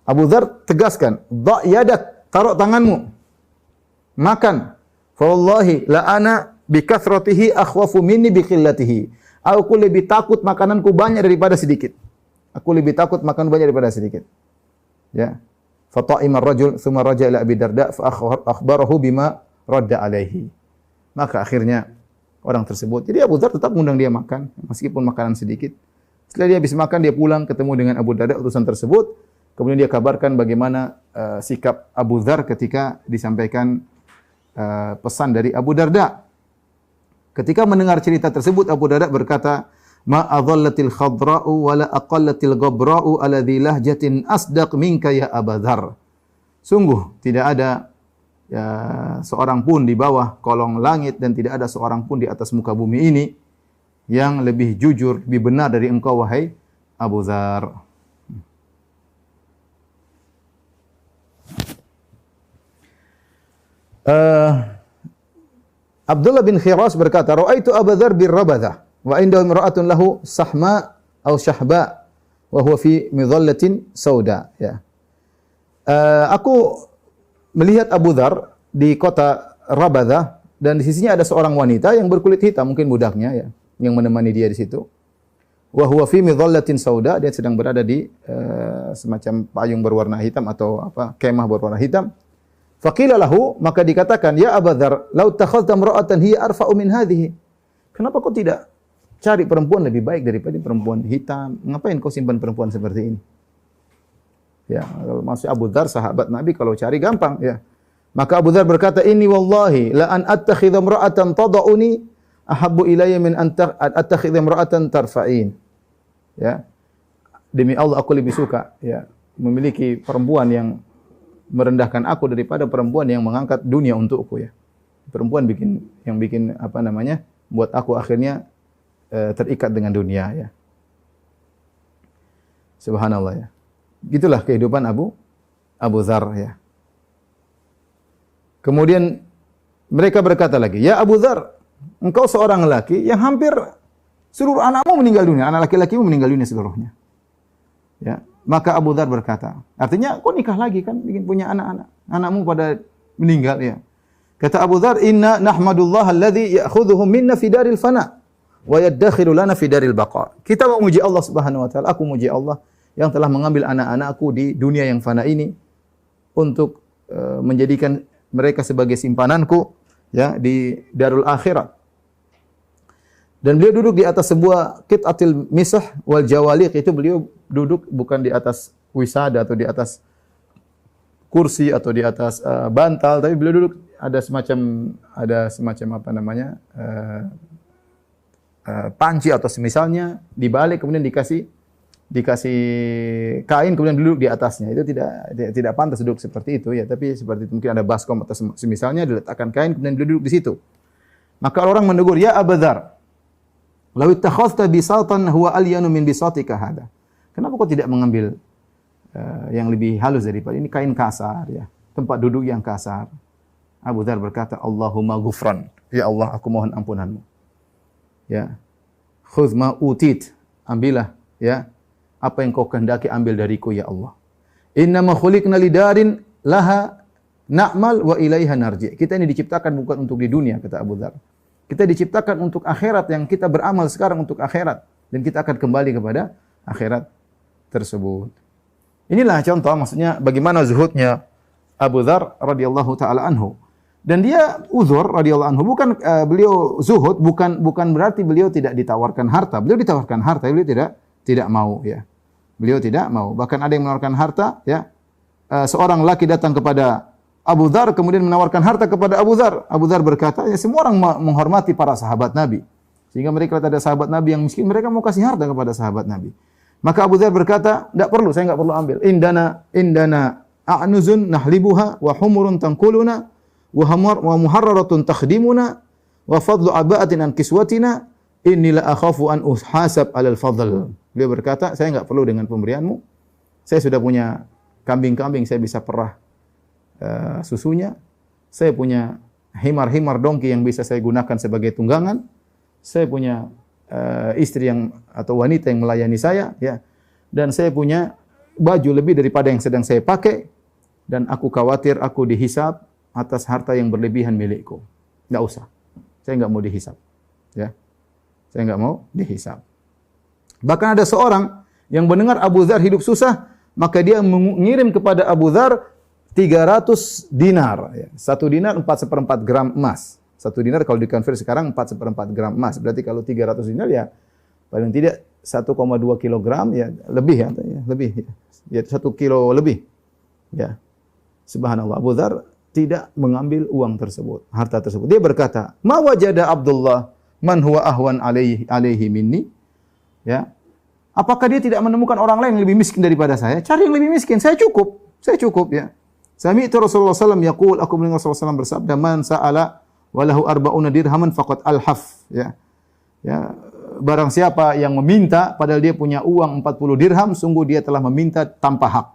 Abu Dzar tegaskan, "Dha' yadak, taruh tanganmu. Makan. Fa wallahi la ana bi kathratihi akhwafu minni bi qillatihi." Aku lebih takut makananku banyak daripada sedikit. Aku lebih takut makan banyak daripada sedikit. Ya. Fa ta'ima ar-rajul tsumma raja'a ila Abi Darda fa akhbarahu bima radda alaihi. Maka akhirnya orang tersebut, jadi Abu Dzar tetap mengundang dia makan meskipun makanan sedikit. Setelah dia habis makan, dia pulang ketemu dengan Abu Darda utusan tersebut. Kemudian dia kabarkan bagaimana sikap Abu Dzar ketika disampaikan pesan dari Abu Darda. Ketika mendengar cerita tersebut, Abu Darda berkata, "Ma adhallatil khadra'u wa la aqallatil ghabra'u ala dhi lahjatin asdaq minka ya Abu Dzar." Sungguh tidak ada ya, seorang pun di bawah kolong langit dan tidak ada seorang pun di atas muka bumi ini yang lebih jujur, lebih benar dari engkau wahai Abu Dzar. Abdullah bin Khiras berkata, "Ra'aitu Abu Dzar bir Rabadah wa indahu imra'atun lahu sahma aw syahba wa huwa fi midhallatin sauda, ya. Aku melihat Abu Dzar di kota Rabadah dan di sisinya ada seorang wanita yang berkulit hitam, mungkin budaknya ya, yang menemani dia di situ. Wa huwa fi midhallatin sauda, dia sedang berada di semacam payung berwarna hitam atau apa, kemah berwarna hitam. Faqila lahu, maka dikatakan, ya Abu Dzar, law takhadhta imra'atan hiya arfa'u min hadhihi. Kenapa kau tidak cari perempuan lebih baik daripada perempuan hitam? Ngapain kau simpan perempuan seperti ini? Ya, kalau maksud Abu Dzar sahabat Nabi, kalau cari gampang ya. Maka Abu Dzar berkata, "Inni wallahi la an attakhidha imra'atan tad'uni ahabbu ilayya min an attakhidha imra'atan tarfa'in." Ya. Demi Allah aku lebih suka ya memiliki perempuan yang merendahkan aku daripada perempuan yang mengangkat dunia untukku ya. Perempuan bikin apa namanya? Buat aku akhirnya terikat dengan dunia ya. Subhanallah ya. Gitulah kehidupan Abu Dzar ya. Kemudian mereka berkata lagi, "Ya Abu Dzar, engkau seorang lelaki yang hampir seluruh anakmu meninggal dunia, anak laki-lakimu meninggal dunia seluruhnya." Ya, maka Abu Dzar berkata, artinya kau nikah lagi kan, bikin punya anak-anak. Anakmu pada meninggal ya. Kata Abu Dzar, "Inna nahmadullah alladhi ya'khudhuhum minna fi daril fana wa yaddakhiru lana fi daril baqa." Kita memuji Allah Subhanahu wa taala, aku memuji Allah yang telah mengambil anak-anakku di dunia yang fana ini untuk menjadikan mereka sebagai simpananku ya di darul akhirat. Dan beliau duduk di atas sebuah qit'atil misah wal jawaliq, itu beliau duduk bukan di atas wisada atau di atas kursi atau di atas bantal, tapi beliau duduk ada semacam apa namanya panci atau semisalnya dibalik, kemudian dikasih kain, kemudian duduk di atasnya. Itu tidak pantas duduk seperti itu ya, tapi seperti itu, mungkin ada baskom atau semisalnya, diletakkan kain kemudian beliau duduk di situ. Maka orang menegur, "Ya Abu Dzar, law ittakhadhta bisatan huwa alyanu min bisatika hada." Kenapa kau tidak mengambil yang lebih halus daripada ini, kain kasar ya, tempat duduk yang kasar. Abu Dzar berkata, "Allahumma ghufran." Ya Allah, aku mohon ampunanmu. Ya. Khudz ma utit. Ambillah ya apa yang kau kehendaki, ambil dariku ya Allah. Inna ma khuliqna lidarin laha na'mal wa ilaiha narji. Kita ini diciptakan bukan untuk di dunia, kata Abu Dzar. Kita diciptakan untuk akhirat, yang kita beramal sekarang untuk akhirat, dan kita akan kembali kepada akhirat tersebut. Inilah contoh, maksudnya bagaimana zuhudnya Abu Dzar radhiyallahu taala anhu. Dan dia uzur radhiyallahu anhu, bukan beliau zuhud bukan berarti beliau tidak ditawarkan harta. Beliau ditawarkan harta, beliau tidak mau ya. Beliau tidak mau. Bahkan ada yang menawarkan harta ya. Seorang laki datang kepada Abu Dzar kemudian menawarkan harta kepada Abu Dzar. Abu Dzar berkata, ya semua orang menghormati para sahabat Nabi. Sehingga mereka lihat ada sahabat Nabi yang miskin, mereka mau kasih harta kepada sahabat Nabi. Maka Abu Dzar berkata, "Enggak perlu, saya enggak perlu ambil. Indana a'nuzun nahlibuha wa humurun tanquluna wa muharraratun takhdimuna wa fadlu aba'atin an kiswatina inni la akhafu an uhasab 'alal fadl." Beliau berkata, "Saya enggak perlu dengan pemberianmu. Saya sudah punya kambing-kambing, saya bisa perah susunya. Saya punya himar-himar dongki yang bisa saya gunakan sebagai tunggangan. Saya punya istri atau wanita yang melayani saya ya. Dan saya punya baju lebih daripada yang sedang saya pakai, dan aku khawatir aku dihisab atas harta yang berlebihan milikku." Enggak usah. Saya enggak mau dihisab. Ya. Saya enggak mau dihisab. Bahkan ada seorang yang mendengar Abu Dzar hidup susah, maka dia mengirim kepada Abu Dzar 300 dinar. Ya. 1 dinar 4/4 gram emas. 1 dinar kalau dikonversi sekarang 4/4 gram emas. Berarti kalau 300 dinar ya paling tidak 1,2 kilogram ya, lebih ya, lebih ya. 1 kilo lebih. Ya. Subhanallah, Abu Dzar tidak mengambil uang tersebut, harta tersebut. Dia berkata, "Ma wajada Abdullah man huwa ahwan alaihi minni." Ya. Apakah dia tidak menemukan orang lain yang lebih miskin daripada saya? Cari yang lebih miskin, saya cukup ya. Sami'tu Rasulullah sallallahu alaihi wasallam yaqul, aku mendengar Rasulullah sallallahu bersabda, "Man sa'ala walahu arba'una dirhaman faqad alhaf." Ya. Ya, barang siapa yang meminta padahal dia punya uang 40 dirham, sungguh dia telah meminta tanpa hak.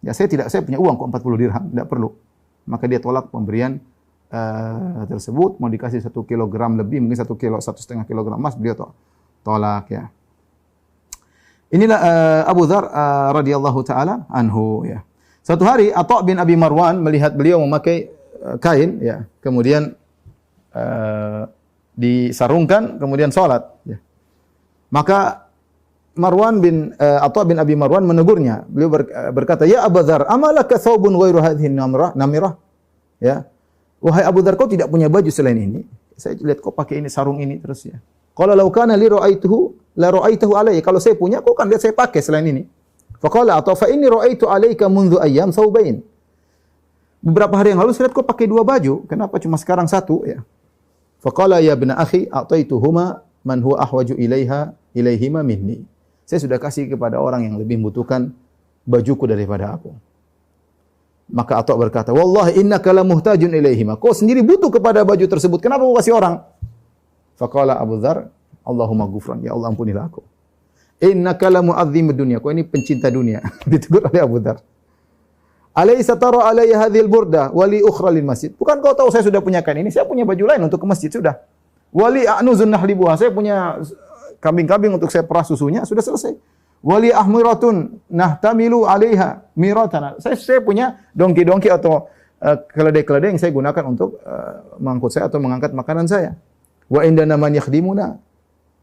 Ya, saya punya uang kok 40 dirham, tidak perlu. Maka dia tolak pemberian tersebut, mau dikasih 1 kilogram lebih, mungkin 1,5 kilogram emas, beliau tolak ya. Inilah Abu Dzar radhiyallahu taala anhu ya. Suatu hari Atha bin Abi Marwan melihat beliau memakai kain ya, kemudian disarungkan kemudian salat ya. Maka Atha bin Abi Marwan menegurnya. Beliau berkata, "Ya Abu Dzar, amalaka thawbun ghairu hadhihi namirah?" Ya. Wahai Abu Dzar, kau tidak punya baju selain ini? Saya lihat kau pakai ini sarung ini terus ya. Qala law kana li ra'aitahu alayya. Kalau saya punya, kau kan lihat saya pakai selain ini. Faqala Atha, "Fa inni ra'aitu alayka mundhu ayyam thawbain." Beberapa hari yang lalu saya lihat kau pakai dua baju, kenapa cuma sekarang satu ya? Faqala ya ibna akhi a'taituhuma man huwa ahwaju ilaihima minni. Saya sudah kasih kepada orang yang lebih membutuhkan bajuku daripada aku. Maka Atha berkata, "Wallahi innaka la muhtajun ilaihima." Kau sendiri butuh kepada baju tersebut. Kenapa kau kasih orang? Faqala Abu Dzar, "Allahumma ghufran." Ya Allah, ampunilah aku. Innaka la mu'azzimud dunya. Kau ini pencinta dunia. Ditegur oleh Abu Dzar. Alaysa tara alayya hadhil burda wa li ukhra lil masjid. Bukan kau tahu saya sudah punya kain ini, saya punya baju lain untuk ke masjid sudah. Wali a'nuzun nahlibuha, saya punya kambing-kambing untuk saya perah susunya, sudah selesai. Wali ahmiratun nahtamilu 'alaiha miratana. Saya punya dongki-dongki atau keledai-keledai yang saya gunakan untuk mengangkut saya atau mengangkat makanan saya. Wa indana man yakhdimuna.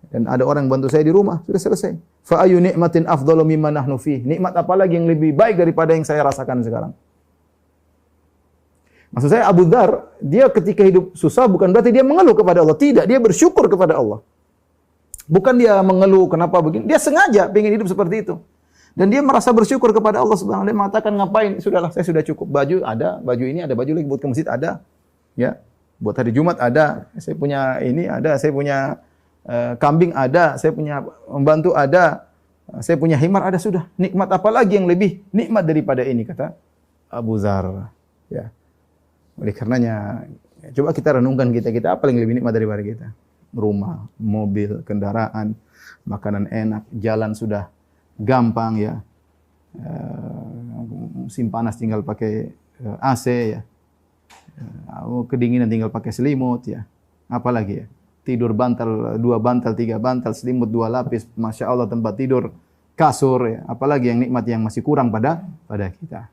Dan ada orang yang bantu saya di rumah, sudah selesai. Fa ayu ni'matin afdalu mimma nahnu fi. Nikmat apa lagi yang lebih baik daripada yang saya rasakan sekarang? Maksud saya Abu Dzar, dia ketika hidup susah bukan berarti dia mengeluh kepada Allah. Tidak, dia bersyukur kepada Allah. Bukan dia mengeluh kenapa begini. Dia sengaja ingin hidup seperti itu. Dan dia merasa bersyukur kepada Allah Subhanahu wa taala. Dia mengatakan, ngapain? Sudahlah, saya sudah cukup. Baju ada, baju ini ada, baju lagi buat ke masjid ada. Ya. Buat hari Jumat ada. Saya punya ini ada, saya punya kambing ada, saya punya pembantu ada. Saya punya himar ada, sudah. Nikmat apa lagi yang lebih nikmat daripada ini, kata Abu Dzar. Ya. Oleh karenanya, coba kita renungkan kita apa yang lebih nikmat daripada kita? Rumah, mobil, kendaraan, makanan enak, jalan sudah gampang ya. Musim panas tinggal pakai AC ya. Kedinginan tinggal pakai selimut ya. Apalagi ya? Tidur bantal, 2 bantal, 3 bantal, selimut 2 lapis, Masya Allah tempat tidur, kasur ya. Apalagi yang nikmat yang masih kurang pada kita.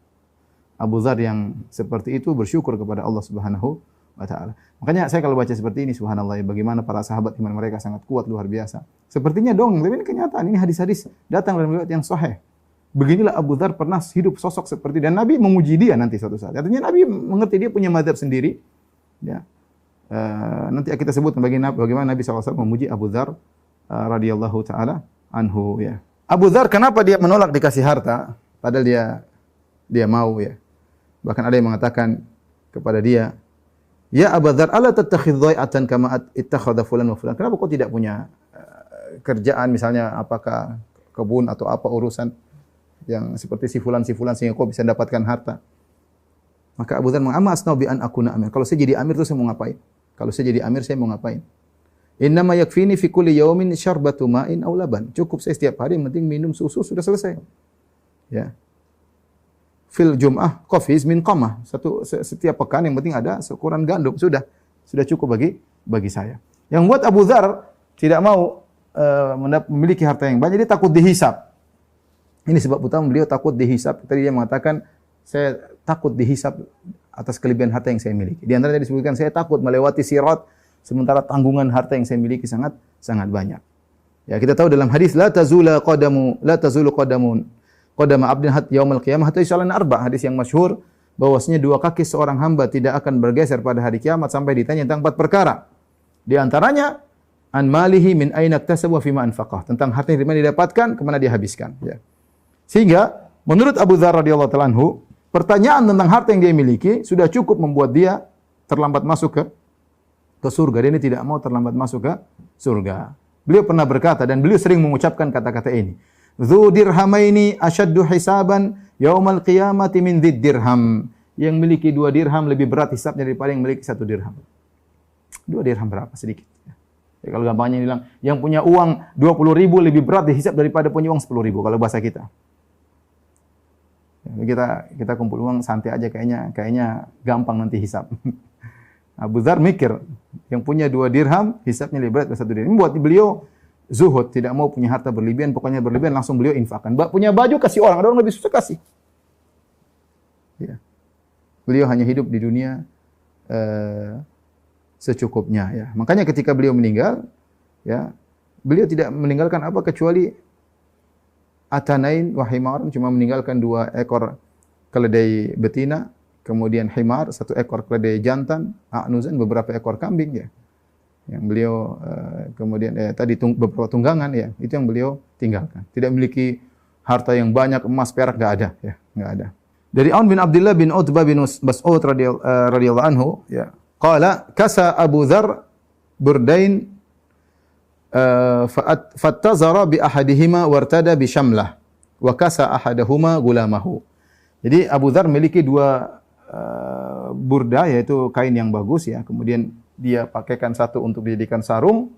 Abu Dzar yang seperti itu bersyukur kepada Allah Subhanahu wa taala. Makanya saya kalau baca seperti ini subhanallah, bagaimana para sahabat iman mereka sangat kuat luar biasa. Sepertinya dong, tapi ini kenyataan, ini hadis-hadis datang dalam riwayat yang sahih. Beginilah Abu Dzar pernah hidup sosok seperti, dan Nabi memuji dia nanti suatu saat. Artinya Nabi mengerti dia punya mazhab sendiri. Ya. Nanti kita sebut bagaimana Nabi SAW memuji Abu Dzar radhiyallahu taala anhu ya. Abu Dzar kenapa dia menolak dikasih harta padahal dia mau ya. Bahkan ada yang mengatakan kepada dia, "Ya Abu Dzar, ala tattakhidh dhai'atan kama ittakhadha fulan wa fulan?" Kenapa kau tidak punya kerjaan misalnya apakah kebun atau apa urusan yang seperti si fulan sehingga kau bisa mendapatkan harta? Maka Abu Dzar mengatakan, "Amma asna'u bi an akuna amir." Kalau saya jadi amir itu saya mau ngapain? Kalau saya jadi amir saya mau ngapain? "Innama yakfini fi kulli yawmin syarbatu ma'in aw laban." Cukup saya setiap hari yang penting minum susu sudah selesai. Ya. Fil jum'ah qafiz min qamah. Setiap pekan yang penting ada seukuran gandum, sudah cukup bagi saya. Yang buat Abu Dzar tidak mau memiliki harta yang banyak, dia takut dihisab. Ini sebab utama beliau takut dihisab. Tadi dia mengatakan, saya takut dihisab atas kelebihan harta yang saya miliki. Di antaranya disebutkan, saya takut melewati sirat sementara tanggungan harta yang saya miliki sangat banyak. Ya, kita tahu dalam hadis la tazulu qadama 'abdin yaumil qiyamah hatta yus'alana arba'. Hadis yang masyhur bahwasanya 2 kaki seorang hamba tidak akan bergeser pada hari kiamat sampai ditanya tentang 4 perkara. Di antaranya an malihi min aina iktasaba wa fima anfaqah. Tentang harta yang didapatkan, kemana dia habiskan, ya. Sehingga menurut Abu Dzar radhiyallahu ta'ala anhu, pertanyaan tentang harta yang dia miliki sudah cukup membuat dia terlambat masuk ke surga. Dia ini tidak mau terlambat masuk ke surga. Beliau pernah berkata dan beliau sering mengucapkan kata-kata ini. Dzu dirhamaini asyaddu hisaban yaumal qiyamati min dzid dirham. Yang memiliki 2 dirham lebih berat hisabnya daripada yang memiliki 1 dirham. 2 dirham berapa? Sedikit. Ya, kalau gampangnya bilang, yang punya uang 20.000 lebih berat dihisab daripada punya uang 10.000 kalau bahasa kita. Kita kumpul uang santai aja, kayaknya gampang nanti hisab. Abu Dzar mikir, yang punya 2 dirham hisabnya lebih berat dari 1 dirham. Ini buat beliau zuhud, tidak mau punya harta berlebihan, pokoknya berlebihan langsung beliau infakkan. Punya baju kasih orang, ada orang lebih susah kasih. Ya. Beliau hanya hidup di dunia secukupnya ya. Makanya ketika beliau meninggal ya, beliau tidak meninggalkan apa kecuali atanain wa himaran, cuma meninggalkan 2 ekor keledai betina, kemudian himar 1 ekor keledai jantan, a'nuzan beberapa ekor kambing ya. Yang beliau kemudian tadi beberapa tunggangan ya, itu yang beliau tinggalkan. Tidak memiliki harta yang banyak, emas, perak, enggak ada ya, enggak ada. Dari Aun bin Abdullah bin Utbah bin Mas'ud radhiyallahu anhu ya, qala kasa Abu Dzar burdain fattazara bi ahadihima wartada bi syamlah wa kasa ahadahuma gulamahu. Jadi Abu Dzar memiliki 2 burda, yaitu kain yang bagus ya, kemudian dia pakaikan satu untuk dijadikan sarung.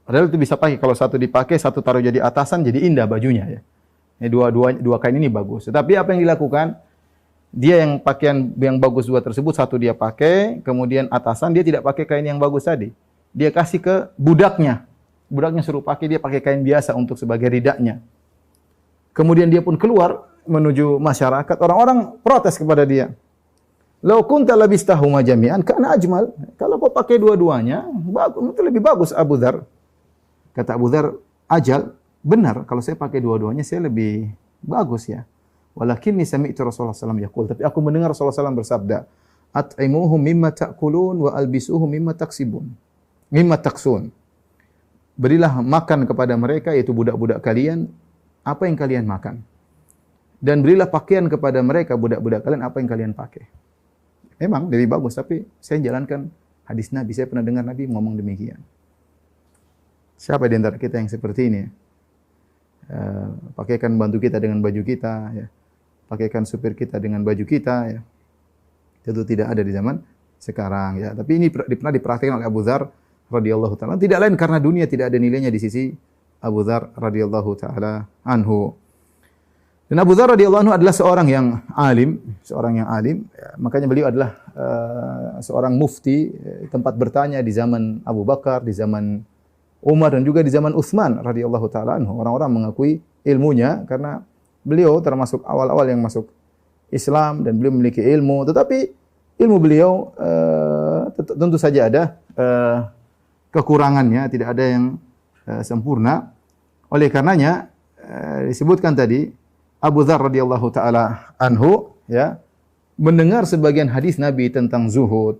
Padahal itu bisa pakai, kalau satu dipakai, satu taruh jadi atasan, jadi indah bajunya ya. Ini dua kain ini bagus. Tetapi apa yang dilakukan? Dia yang pakaian yang bagus 2 tersebut, satu dia pakai, kemudian atasan dia tidak pakai kain yang bagus tadi. Dia kasih ke budaknya. Budaknya suruh pakai, dia pakai kain biasa untuk sebagai ridaknya. Kemudian dia pun keluar menuju masyarakat. Orang-orang protes kepada dia. Lau kunta labistahuma jami'an kana ajmal. Kalau kau pakai dua-duanya, bagus, itu lebih bagus Abu Dzar. Kata Abu Dzar, ajal, benar kalau saya pakai dua-duanya saya lebih bagus ya. Walakinni sami'tu Rasulullah sallallahu alaihi wasallam yaqul, tapi aku mendengar Rasulullah sallallahu bersabda, at'imuhum mimma ta'kulun wa albisuhum mimma taksibun. Mimma taksun. Berilah makan kepada mereka, yaitu budak-budak kalian, apa yang kalian makan. Dan berilah pakaian kepada mereka, budak-budak kalian, apa yang kalian pakai. Memang lebih bagus, tapi saya jalankan hadis Nabi. Saya pernah dengar Nabi ngomong demikian. Siapa di antara kita yang seperti ini? Pakaikan bantu kita dengan baju kita, ya. Pakaikan supir kita dengan baju kita, ya. Tentu tidak ada di zaman sekarang, ya. Tapi ini pernah dipraktikkan oleh Abu Dzar radhiyallahu taala. Tidak lain karena dunia tidak ada nilainya di sisi Abu Dzar radhiyallahu taala anhu. Dan Abu Dzar radhiyallahu anhu adalah seorang yang alim, ya. Makanya beliau adalah seorang mufti, tempat bertanya di zaman Abu Bakar, di zaman Umar, dan juga di zaman Utsman radhiyallahu taala anhu. Orang-orang mengakui ilmunya karena beliau termasuk awal-awal yang masuk Islam dan beliau memiliki ilmu. Tetapi ilmu beliau tentu saja ada kekurangannya, tidak ada yang sempurna. Oleh karenanya disebutkan tadi Abu Dzar radhiyallahu taala anhu ya mendengar sebagian hadis Nabi tentang zuhud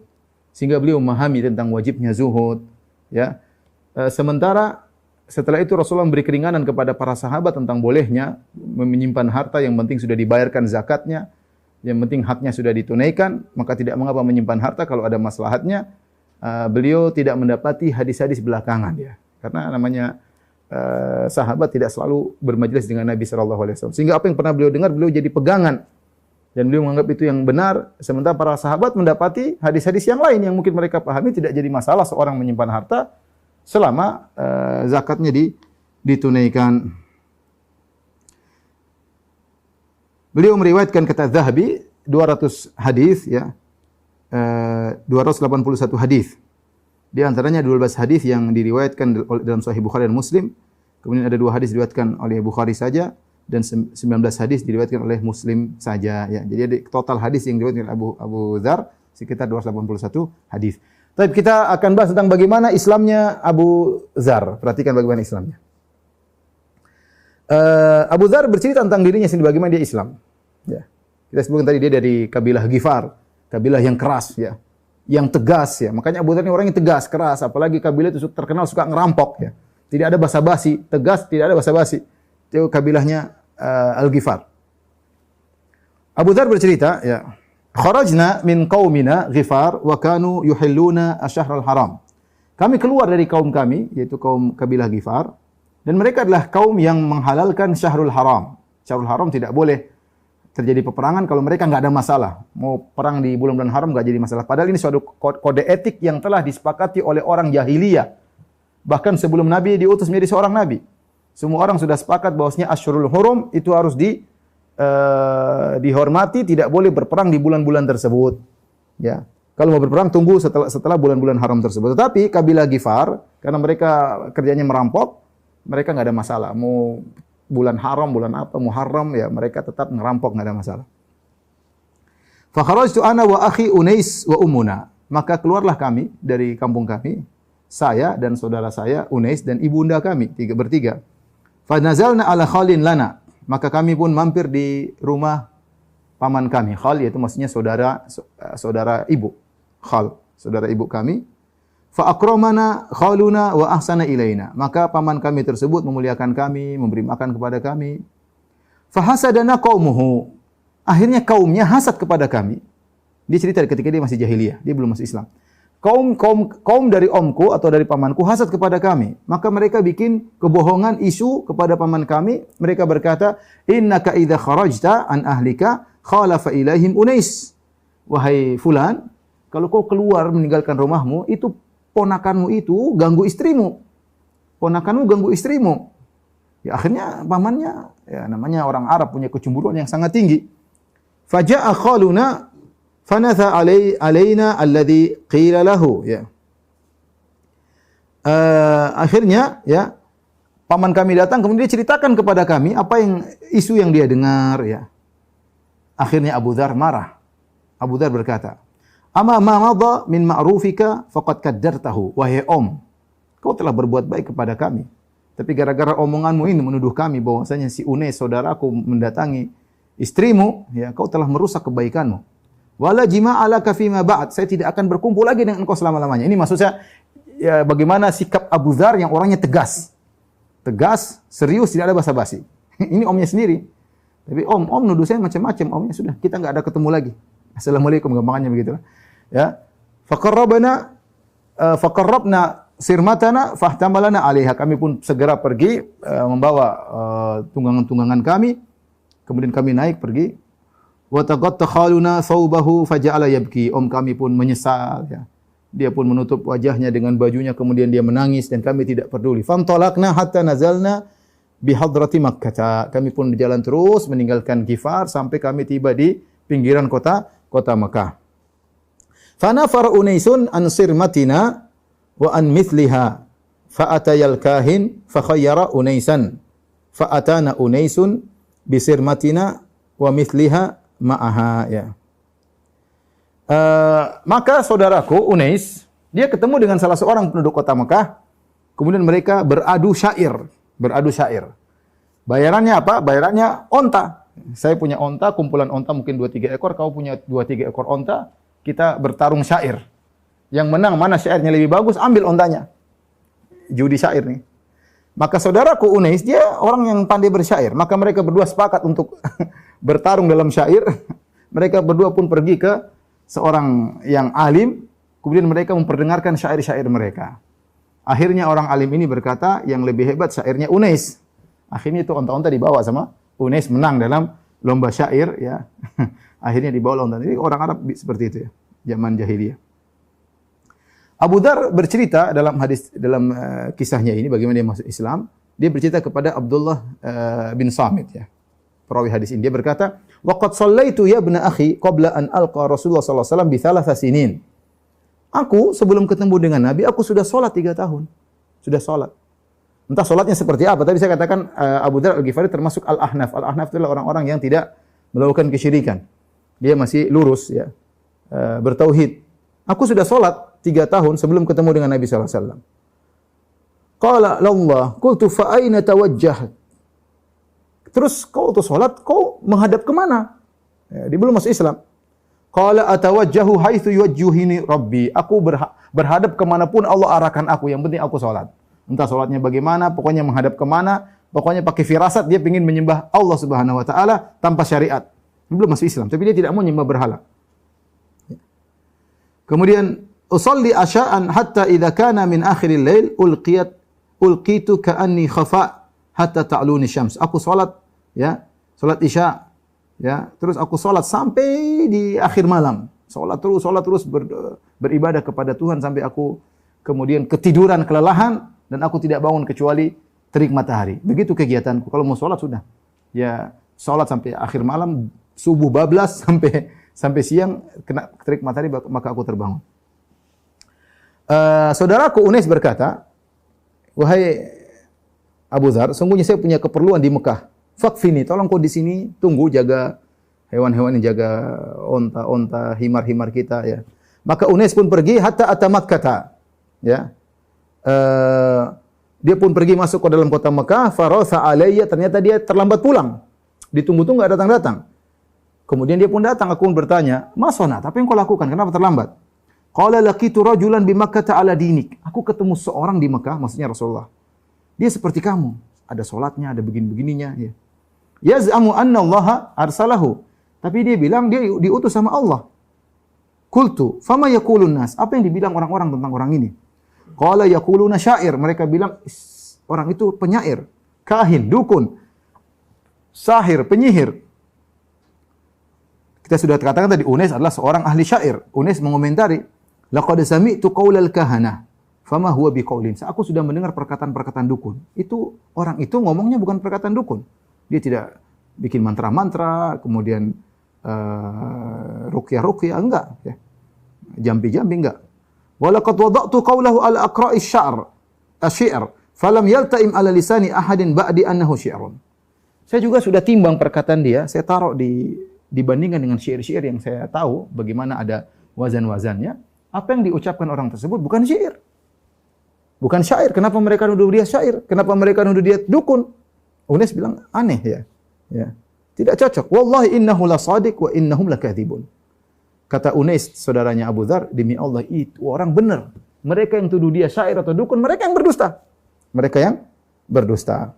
sehingga beliau memahami tentang wajibnya zuhud ya. Sementara setelah itu Rasulullah memberi keringanan kepada para sahabat tentang bolehnya menyimpan harta, yang penting sudah dibayarkan zakatnya, yang penting haknya sudah ditunaikan, maka tidak mengapa menyimpan harta kalau ada maslahatnya. Beliau tidak mendapati hadis-hadis belakangan ya. Karena namanya sahabat tidak selalu bermajelis dengan Nabi sallallahu alaihi wasallam. Sehingga apa yang pernah beliau dengar beliau jadi pegangan dan beliau menganggap itu yang benar, sementara para sahabat mendapati hadis-hadis yang lain yang mungkin mereka pahami, tidak jadi masalah seorang menyimpan harta selama zakatnya ditunaikan. Beliau meriwayatkan, kata Zahabi, 200 hadis ya. 281 hadis. Di antaranya 12 hadis yang diriwayatkan dalam Sahih Bukhari dan Muslim. Kemudian ada 2 hadis diriwayatkan oleh Bukhari saja dan 19 hadis diriwayatkan oleh Muslim saja ya. Jadi total hadis yang diriwayatkan oleh Abu Dzar sekitar 281 hadis. Tapi kita akan bahas tentang bagaimana Islamnya Abu Dzar. Perhatikan bagaimana Islamnya. Abu Dzar bercerita tentang dirinya sendiri bagaimana dia Islam. Ya. Kita sebutkan tadi dia dari kabilah Ghifar, kabilah yang keras ya, yang tegas ya. Makanya Abu Dzar ini orang yang tegas, keras, apalagi kabilah itu terkenal suka ngerampok ya. Tidak ada basa-basi, tegas, tidak ada basa-basi. Itu kabilahnya Al-Ghifar. Abu Dzar bercerita ya, kharajna min qaumina Ghifar wa kanu yuhilluna asy-syahrul haram. Kami keluar dari kaum kami, yaitu kaum kabilah Ghifar, dan mereka adalah kaum yang menghalalkan syahrul haram. Syahrul haram tidak boleh terjadi peperangan kalau mereka enggak ada masalah. Mau perang di bulan-bulan haram enggak jadi masalah. Padahal ini suatu kode etik yang telah disepakati oleh orang jahiliyah. Bahkan sebelum Nabi diutus menjadi seorang nabi. Semua orang sudah sepakat bahwasanya Asyhurul Hurum itu harus dihormati, tidak boleh berperang di bulan-bulan tersebut. Ya. Kalau mau berperang tunggu setelah bulan-bulan haram tersebut. Tetapi kabilah Ghifar karena mereka kerjanya merampok, mereka nggak ada masalah. Mau bulan haram, bulan apa, Muharram ya mereka tetap ngerampok nggak ada masalah. Fa kharajtu ana wa akhi Unais wa ummuna. Maka keluarlah kami dari kampung kami, saya dan saudara saya Unais dan ibunda kami bertiga. Fa nazalna ala khalin lana. Maka kami pun mampir di rumah paman kami. Khal yaitu maksudnya saudara ibu. Khal, saudara ibu kami. Fa akramana khaluna wa ahsana ilaina. Maka paman kami tersebut memuliakan kami, memberi makan kepada kami. Fa hasadana qaumuhu. Akhirnya kaumnya hasad kepada kami. Dia cerita ketika dia masih jahiliyah, dia belum masuk Islam. Kaum dari omku atau dari pamanku hasad kepada kami. Maka mereka bikin kebohongan isu kepada paman kami. Mereka berkata, "Innaka idza kharajta an ahlika khalafa ilaihim Unais." Wahai fulan, kalau kau keluar meninggalkan rumahmu, itu ponakanmu itu ganggu istrimu. Ponakanmu ganggu istrimu. Ya akhirnya pamannya, ya namanya orang Arab punya kecemburuan yang sangat tinggi. Faja'a khaluna fanatha alaina alladhi qila lahu. Ya. Akhirnya ya paman kami datang kemudian dia ceritakan kepada kami apa yang isu yang dia dengar ya. Akhirnya Abu Dzar marah. Abu Dzar berkata, "Ama ma madha min ma'rufika faqad kaddartahu." Wahai Om, kau telah berbuat baik kepada kami. Tapi gara-gara omonganmu ini menuduh kami bahwasanya si Unais saudaraku mendatangi istrimu, ya kau telah merusak kebaikanmu. Wala jima'alaka fima ba'd. Saya tidak akan berkumpul lagi dengan engkau selama-lamanya. Ini maksud saya ya, bagaimana sikap Abu Dzar yang orangnya tegas. Tegas, serius, tidak ada basa-basi. Ini omnya sendiri. Tapi om nuduh saya macam-macam. Omnya sudah, kita enggak ada ketemu lagi. Assalamualaikum, gampangannya begitu. Ya. Faqarrabna sirmatana fahtamalana 'alaiha. Kami pun segera pergi membawa tunggangan-tunggangan kami. Kemudian kami naik pergi. Wa taqatta khaluna thawbahu faja'ala yabki. Om kami pun menyesal ya. Dia pun menutup wajahnya dengan bajunya kemudian dia menangis dan kami tidak peduli. Fantalaqna hatta nazalna bi hadrati Makkah. Kami pun berjalan terus meninggalkan Ghifar sampai kami tiba di pinggiran kota Makkah. Fanafar Unaisun an sirmatina wa an mithliha fa atayal kahin fa khayyara Unaisan fa atana Unaisun bi sirmatina wa mithliha ma'aha ya. Maka saudaraku Unais dia ketemu dengan salah seorang penduduk kota Mekah. Kemudian mereka beradu syair. Bayarannya apa? Bayarannya onta. Saya punya onta, kumpulan onta mungkin 2-3 ekor, kau punya 2-3 ekor onta, kita bertarung syair. Yang menang mana syairnya lebih bagus, ambil ontanya. Judi syair nih. Maka saudaraku Unais dia orang yang pandai bersyair. Maka mereka berdua sepakat untuk bertarung dalam syair. Mereka berdua pun pergi ke seorang yang alim, kemudian mereka memperdengarkan syair-syair mereka. Akhirnya orang alim ini berkata, yang lebih hebat syairnya Unais. Akhirnya itu onta-onta dibawa sama Unais, menang dalam lomba syair ya. Akhirnya dibawa onta. Jadi orang Arab seperti itu ya, zaman jahiliyah. Abu Dzar bercerita dalam kisahnya ini bagaimana dia masuk Islam. Dia bercerita kepada Abdullah bin Samit ya. Perawi hadis ini dia berkata, "Wa qad shallaitu ya ibna akhi qabla an alqa Rasulullah sallallahu alaihi wasallam bi thalatha sinin." Aku sebelum ketemu dengan Nabi, aku sudah salat 3 tahun. Sudah salat. Entah salatnya seperti apa, tapi saya katakan Abu Dzar Al-Ghifari termasuk Al-Ahnaf. Al-Ahnaf adalah orang-orang yang tidak melakukan kesyirikan. Dia masih lurus ya. Bertauhid. Aku sudah salat 3 tahun sebelum ketemu dengan Nabi sallallahu alaihi wasallam. Qala Allah, qultu fa aina tawajjah? Terus kau tuh salat, kau menghadap ke mana? Ya, dia belum masuk Islam. Qala atawajjahu haitsu yuwajjuhini Rabbi. Aku berhadap kemanapun Allah arahkan aku, yang penting aku salat. Entah salatnya bagaimana, pokoknya menghadap ke mana, pokoknya pakai firasat dia ingin menyembah Allah Subhanahu wa taala tanpa syariat. Belum masuk Islam, tapi dia tidak mau menyembah berhala. Kemudian usalli asya'an hatta idza kana min akhiril lail ulqitu ka'anni khafa hatta ta'luni syams. Aku salat ya, salat Isya ya, terus aku salat sampai di akhir malam. Salat terus beribadah kepada Tuhan sampai aku kemudian ketiduran, kelelahan dan aku tidak bangun kecuali terik matahari. Begitu kegiatanku. Kalau mau salat sudah. Ya, salat sampai akhir malam, subuh bablas Sampai siang kena terik matahari maka aku terbangun. Saudaraku Unais berkata, "Wahai Abu Dzar, sungguhnya saya punya keperluan di Mekah. Fakfini, tolong kau di sini tunggu jaga hewan-hewan yang jaga onta-onta, himar-himar kita ya." Maka Unais pun pergi hatta ata Makkah. Ya. Dia pun pergi masuk ke dalam kota Mekah, faratha alayya, ternyata dia terlambat pulang. Ditunggu-tunggu enggak datang-datang. Kemudian dia pun datang, aku pun bertanya, "Masona, tapi yang kau lakukan? Kenapa terlambat?" Qala laqitu rajulan bi Makkah ala dinik. Aku ketemu seorang di Mekah, maksudnya Rasulullah. Dia seperti kamu, ada salatnya, ada begini-begininya ya. Yaz'amu anna Allah arsalahu. Tapi dia bilang dia diutus sama Allah. Qultu, fama yaqulun nas? Apa yang dibilang orang-orang tentang orang ini? Qala yaquluna syair. Mereka bilang orang itu penyair, kahin, dukun, sahir, penyihir. Kita sudah katakan tadi Unais adalah seorang ahli syair. Unais mengomentari, laqad sami'tu qaulal kahana, fama huwa biqaulin. Aku sudah mendengar perkataan-perkataan dukun. Itu orang itu ngomongnya bukan perkataan dukun. Dia tidak bikin mantra-mantra, kemudian ruqyah-ruqyah, enggak ya. Jampi-jampi enggak. Walaqad wada'tu qaulahu ala aqra'i asy-syi'r, falam yalta'im ala lisani ahadin ba'di annahu syi'run. Saya juga sudah timbang perkataan dia, saya taruh dibandingkan dengan syair-syair yang saya tahu bagaimana ada wazan-wazannya, apa yang diucapkan orang tersebut bukan syair. Bukan syair. Kenapa mereka nuduh dia syair? Kenapa mereka nuduh dia dukun? Unais bilang aneh ya. Ya. Tidak cocok. Wallahi innahu la shadiq wa innahum lakadzibun. Kata Unais saudaranya Abu Dzar, demi Allah itu orang benar. Mereka yang tuduh dia syair atau dukun, mereka yang berdusta. Mereka yang berdusta.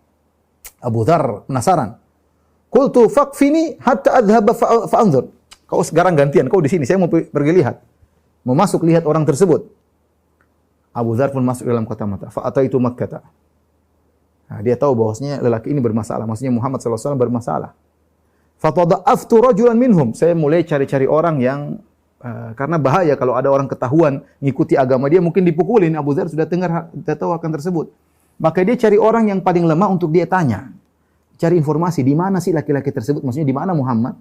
Abu Dzar penasaran. Qultu fakfini hatta adhhaba fa'anzur. Kau sekarang gantian, kau di sini, saya mau pergi lihat. Mau masuk lihat orang tersebut. Abu Dzar pun masuk dalam kota Makkah. Fa'ataitu Makkah. Nah, dia tahu bahwasanya lelaki ini bermasalah, maksudnya Muhammad sallallahu alaihi wasallam bermasalah. Fatada'aftu rajulan minhum. Saya mulai cari-cari orang yang karena bahaya kalau ada orang ketahuan ngikuti agama dia mungkin dipukulin. Abu Dzar sudah tahu akan tersebut. Maka dia cari orang yang paling lemah untuk dia tanya. Cari informasi, di mana sih laki-laki tersebut? Maksudnya di mana Muhammad?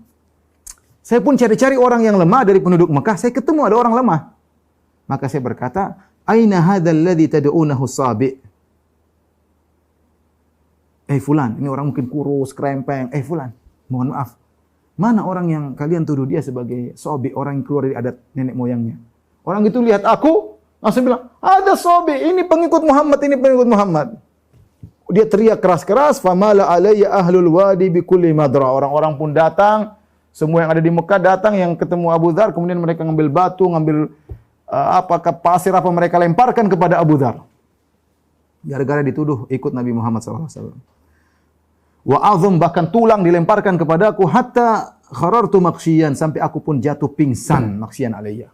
Saya pun cari-cari orang yang lemah dari penduduk Mekah. Saya ketemu ada orang lemah. Maka saya berkata, "Aina hadzal ladzi tad'unahu sabi'?" Fulan, ini orang mungkin kurus, krempeng. Fulan, mohon maaf. Mana orang yang kalian tuduh dia sebagai sabi', orang yang keluar dari adat nenek moyangnya? Orang itu lihat aku, langsung bilang, "Ada sabi', ini pengikut Muhammad, ini pengikut Muhammad." Dia teriak keras-keras, famala alayya ahlul wadi bikulli madra. Orang-orang pun datang, semua yang ada di Mekah datang yang ketemu Abu Dzar, kemudian mereka ngambil batu, ngambil pasir apa mereka lemparkan kepada Abu Dzar. Gara-gara dituduh ikut Nabi Muhammad SAW. Wa azum, bahkan tulang dilemparkan kepadaku hatta kharartu maksyian, sampai aku pun jatuh pingsan maksyian alayya.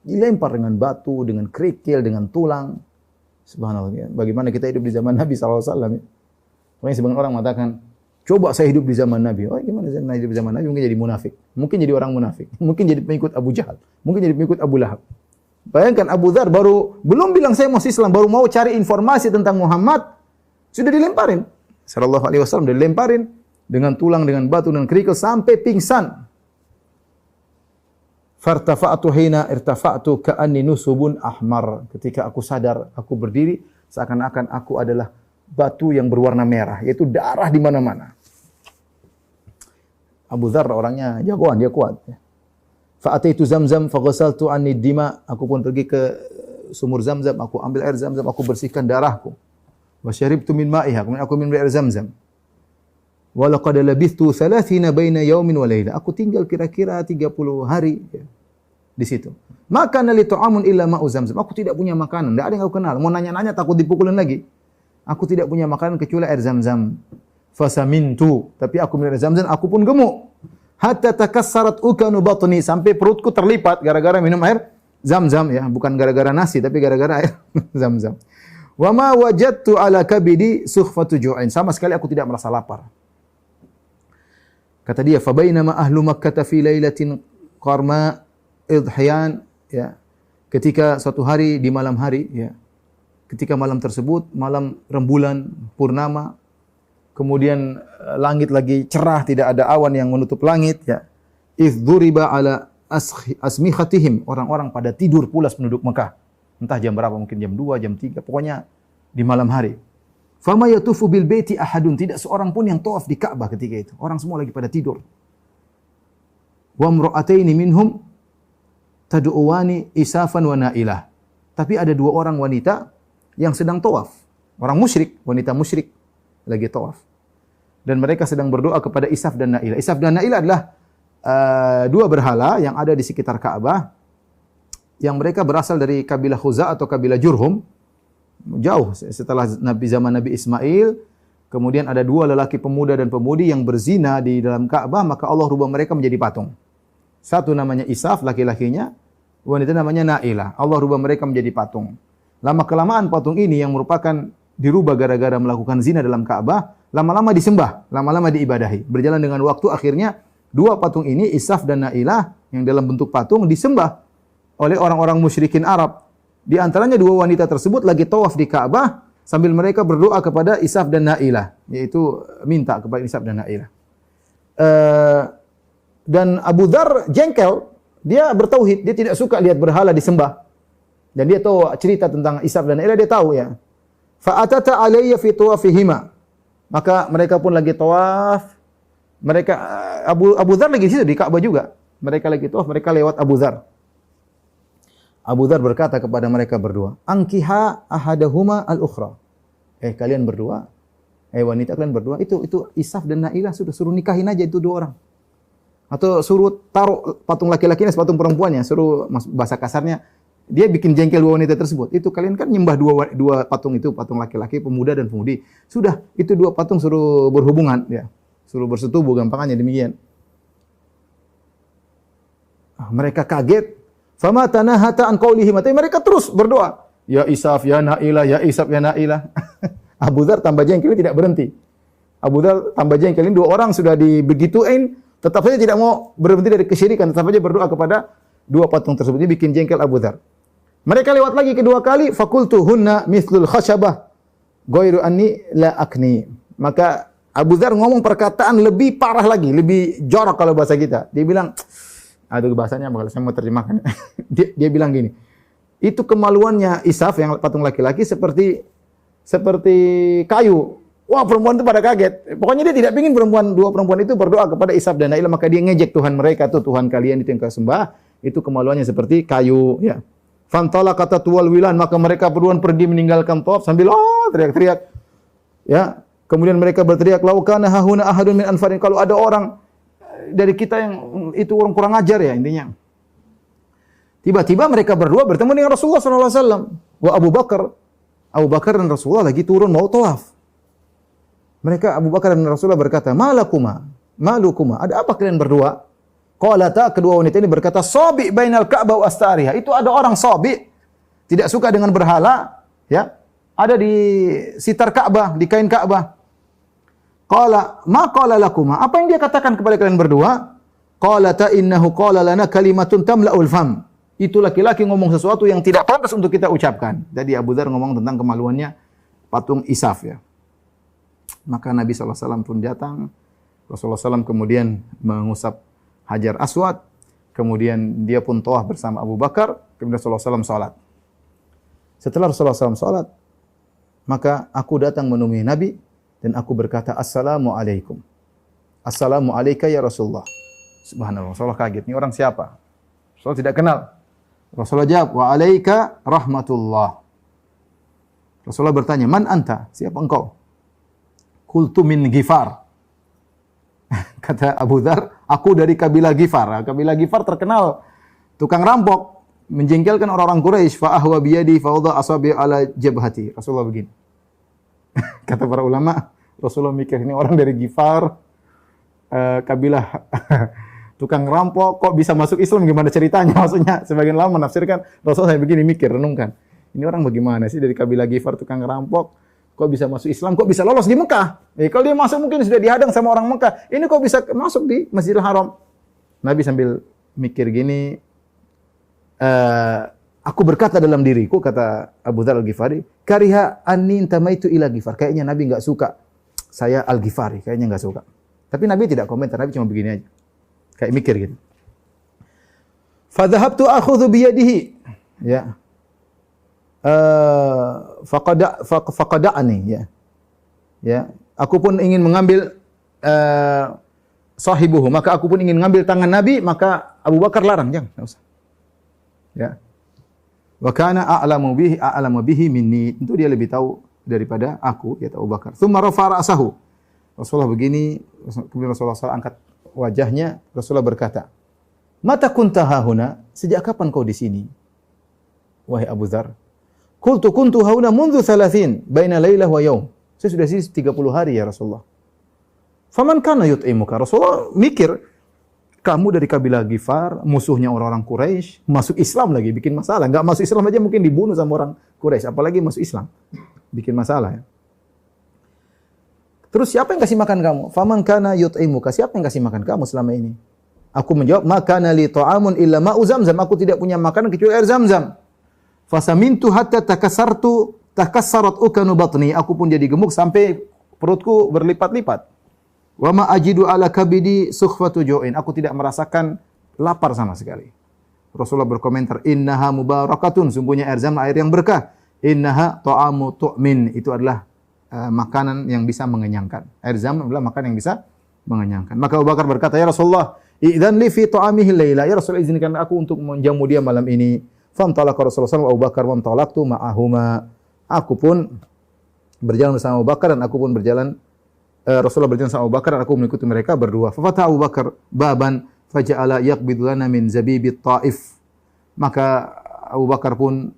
Dilempar dengan batu, dengan kerikil, dengan tulang. Subhanallah. Bagaimana kita hidup di zaman Nabi SAW. Makanya sebagian orang mengatakan, coba saya hidup di zaman Nabi. Oh, gimana saya hidup di zaman Nabi? Mungkin jadi munafik. Mungkin jadi orang munafik. Mungkin jadi pengikut Abu Jahal. Mungkin jadi pengikut Abu Lahab. Bayangkan Abu Dzar belum bilang saya mau Islam, baru mau cari informasi tentang Muhammad, sudah dilemparin. Sallallahu alaihi wasallam dilemparin dengan tulang, dengan batu, dengan kerikil sampai pingsan. Fartafa'tu hina irtafa'tu ka'anni nusubun ahmar. Ketika aku sadar, aku berdiri seakan-akan aku adalah batu yang berwarna merah, yaitu darah di mana-mana. Abu Dzar orangnya jagoan, dia kuat. Fa'ataitu Zamzam faghasaltu anni dima. Aku pun pergi ke sumur Zamzam, aku ambil air Zamzam, aku bersihkan darahku. Wa syaribtu min ma'iha, kemudian aku minum air Zamzam. Wa laqad labithtu 30 baina yaumin wa laila. Aku tinggal kira-kira 30 hari ya, di situ. Maka li ta'amun illa ma'u Zamzam. Aku tidak punya makanan, enggak ada yang aku kenal. Mau nanya-nanya takut dipukulin lagi. Aku tidak punya makanan kecuali air Zamzam. Fasamintu, tapi aku minum air Zamzam, aku pun gemuk. Hatta takassarat ukanu batni, sampai perutku terlipat gara-gara minum air Zamzam ya, bukan gara-gara nasi tapi gara-gara air Zamzam. Wa ma wajadtu ala kabidi sukhfatu ju'in. Sama sekali aku tidak merasa lapar. Kata dia, fa bainama ahlu Makkah fi lailatin qarma idhyan ya. Ketika suatu hari di malam hari ya. Ketika malam tersebut malam rembulan purnama, kemudian langit lagi cerah, tidak ada awan yang menutup langit ya. Idh duriba ala asmikhatihim, orang-orang pada tidur pulas penduduk Mekah. Entah jam berapa, mungkin jam 2, jam 3, pokoknya di malam hari. Fama yatufu bil baiti ahadun, tidak seorang pun yang tawaf di Ka'bah ketika itu. Orang semua lagi pada tidur. Wa imra'ataini minhum tad'uwani Isafan wa Nailah. Tapi ada dua orang wanita yang sedang tawaf. Orang musyrik, wanita musyrik lagi tawaf. Dan mereka sedang berdoa kepada Isaf dan Nailah. Isaf dan Nailah adalah dua berhala yang ada di sekitar Ka'bah, yang mereka berasal dari kabilah Khuza atau kabilah Jurhum. Jauh setelah zaman Nabi Ismail, kemudian ada dua lelaki pemuda dan pemudi yang berzina di dalam Ka'bah, maka Allah rubah mereka menjadi patung. Satu namanya Isaf, laki-lakinya, wanita namanya Nailah. Allah rubah mereka menjadi patung. Lama-kelamaan patung ini yang merupakan dirubah gara-gara melakukan zina dalam Ka'bah, lama-lama disembah, lama-lama diibadahi. Berjalan dengan waktu, akhirnya dua patung ini, Isaf dan Nailah, yang dalam bentuk patung, disembah oleh orang-orang musyrikin Arab. Di antaranya dua wanita tersebut lagi tawaf di Ka'bah, sambil mereka berdoa kepada Isaf dan Nailah, yaitu minta kepada Isaf dan Nailah. Dan Abu Dzar jengkel, dia bertauhid, dia tidak suka lihat berhala disembah. Dan dia tahu cerita tentang Isaf dan Nailah, dia tahu ya. Fa'atata alayya fi tawafihima. Maka mereka pun lagi tawaf. Mereka Abu Dzar lagi di situ di Ka'bah juga. Mereka lagi tawaf, mereka lewat Abu Dzar. Abu Dzar berkata kepada mereka berdua, "Ankiha ahadahuma al-ukhra." Kalian berdua, wanita kalian berdua, itu Isaf dan Nailah, suruh nikahin aja itu dua orang. Atau suruh taruh patung laki-lakinya patung perempuannya, suruh, bahasa kasarnya, dia bikin jengkel dua wanita tersebut. Itu kalian kan nyembah dua patung itu, patung laki-laki, pemuda dan pemudi. Sudah, itu dua patung suruh berhubungan, ya. Suruh bersetubuh, gampangannya demikian. Mereka kaget. Fama tanahata an qaulihim. Tapi mereka terus berdoa. Ya Isaf, ya Nailah, ya Isaf, ya Nailah. Abu Dzar tambah jengkel, tidak berhenti. Abu Dzar tambah jengkel, ini dua orang sudah dibegituin, tetap saja tidak mau berhenti dari kesyirikan, tetap saja berdoa kepada dua patung tersebut. Ini bikin jengkel Abu Dzar. Mereka lewat lagi kedua kali, fakultu hunna mithlul khashabah ghairu anni la akni. Maka Abu Dzar ngomong perkataan lebih parah lagi, lebih jorok kalau bahasa kita. Dia bilang, aduh bahasanya bakal saya mau terjemahkan. Dia bilang gini, itu kemaluannya Isaf yang patung laki-laki seperti kayu. Wah, perempuan itu pada kaget. Pokoknya dia tidak ingin dua perempuan itu berdoa kepada Isaf dan Nailah, maka dia ngejek Tuhan mereka, tuh Tuhan kalian itu yang kau sembah, itu kemaluannya seperti kayu, ya. Fantala kata tuwal wilan, maka mereka berdua pergi meninggalkan tawaf sambil teriak-teriak. Ya, kemudian mereka berteriak, laukana hahuna ahadun min anfarin, kalau ada orang dari kita yang itu orang kurang ajar ya intinya. Tiba-tiba mereka berdua bertemu dengan Rasulullah SAW. Wa Abu Bakar dan Rasulullah lagi turun mau tawaf. Mereka Abu Bakar dan Rasulullah berkata, malukuma, ada apa kalian berdua? Qalata, kedua wanita ini berkata, sabi bainal Ka'bah wa astariha. Itu ada orang sabi, tidak suka dengan berhala, ya. Ada di sekitar Ka'bah, di kain Ka'bah. Qala ma qala lakuma, apa yang dia katakan kepada kalian berdua? Qala ta innahu qala lana kalimatun tamla'ul fam. Itu laki-laki ngomong sesuatu yang tidak pantas untuk kita ucapkan. Jadi Abu Dzar ngomong tentang kemaluannya patung Isaf, ya. Maka Nabi SAW pun datang. Rasulullah SAW kemudian mengusap Hajar Aswad. Kemudian dia pun tawaf bersama Abu Bakar. Kemudian Rasulullah SAW salat. Setelah Rasulullah SAW salat, maka aku datang menemui Nabi dan aku berkata, Assalamualaikum. Assalamualaikum ya Rasulullah. Subhanallah, Rasulullah kaget. Ini orang siapa? Rasulullah tidak kenal. Rasulullah jawab, wa alaika rahmatullah. Rasulullah bertanya, man anta? Siapa engkau? Qultu min Ghifar. Kata Abu Dzar, aku dari kabilah Ghifar. Kabilah Ghifar terkenal tukang rampok, menjengkelkan orang-orang Quraisy. Fa ahwa biyadi fa wada asabi ala jabhati. Rasulullah begini. Kata para ulama, Rasulullah mikir ini orang dari Ghifar, kabilah tukang rampok, kok bisa masuk Islam, gimana ceritanya? Maksudnya sebagian ulama menafsirkan, Rasulullah saya begini mikir, renungkan. Ini orang bagaimana sih dari kabilah Ghifar tukang rampok, kok bisa masuk Islam, kok bisa lolos di Mekah? Kalau dia masuk mungkin sudah dihadang sama orang Mekah. Ini kok bisa masuk di Masjidil Haram? Nabi sambil mikir gini, aku berkata dalam diriku, kata Abu Dzar Al-Ghifari, kariha anni intamaitu ila Ghifar. Kayaknya Nabi enggak suka saya Al-Ghifari, kayaknya enggak suka. Tapi Nabi tidak komentar, Nabi cuma begini aja. Kayak mikir gitu. Fadhahabtu akhudhu biyadihi. Ya. Faqada'ani, ya. Ya, aku pun ingin mengambil sahibuhu, maka aku pun ingin mengambil tangan Nabi, maka Abu Bakar larang, jangan, enggak usah. Ya. Wa kana a'lamu bihi minni. Tentu dia lebih tahu daripada aku, ya Abu Bakar. Tsumma rafa'a ra'sahu. Rasulullah begini, kemudian Rasulullah SAW angkat wajahnya, Rasulullah berkata, "Mata kunta hahuna? Sejak kapan kau di sini?" Wahai Abu Dzar. Kuntu hahuna mundu 30 baina lailah wa yaum. Saya sudah di sini 30 hari ya Rasulullah. Faman kana yut'imuka? Rasulullah mikir, kamu dari kabilah Ghifar, musuhnya orang-orang Quraisy, masuk Islam lagi, bikin masalah. Enggak masuk Islam aja mungkin dibunuh sama orang Quraisy, apalagi masuk Islam. Bikin masalah ya. Terus siapa yang kasih makan kamu? Faman kana yut'imuka? Siapa yang kasih makan kamu selama ini? Aku menjawab, "Makana li ta'amun illa ma'u Zamzam." Aku tidak punya makanan kecuali air Zamzam. Fasamintu hatta takassarat ukanu batni. Aku pun jadi gemuk sampai perutku berlipat-lipat. Wa ma ajidu ala kabidi sukhfatu ju'in. Aku tidak merasakan lapar sama sekali. Rasulullah berkomentar, "Innaha mubarakatun." Sungguhnya air Zamzam air yang berkah. Innaha ta'amu tu'min. Itu adalah makanan yang bisa mengenyangkan. Air Zamzam adalah makanan yang bisa mengenyangkan. Maka Abu Bakar berkata, "Ya Rasulullah, idzan li fi ta'amihi laila." Ya Rasulullah, izinkan aku untuk menjamu dia malam ini. Famtalaka Rasulullah SAW Abu Bakar wa amtalaktu ma'ahuma. Aku pun berjalan bersama Abu Bakar dan aku pun berjalan Rasulullah berjalan sama Abu Bakar dan aku mengikuti mereka berdua. Fa fata Abu Bakar baban faja'ala yaqbidu lana min zabibit Taif. Maka Abu Bakar pun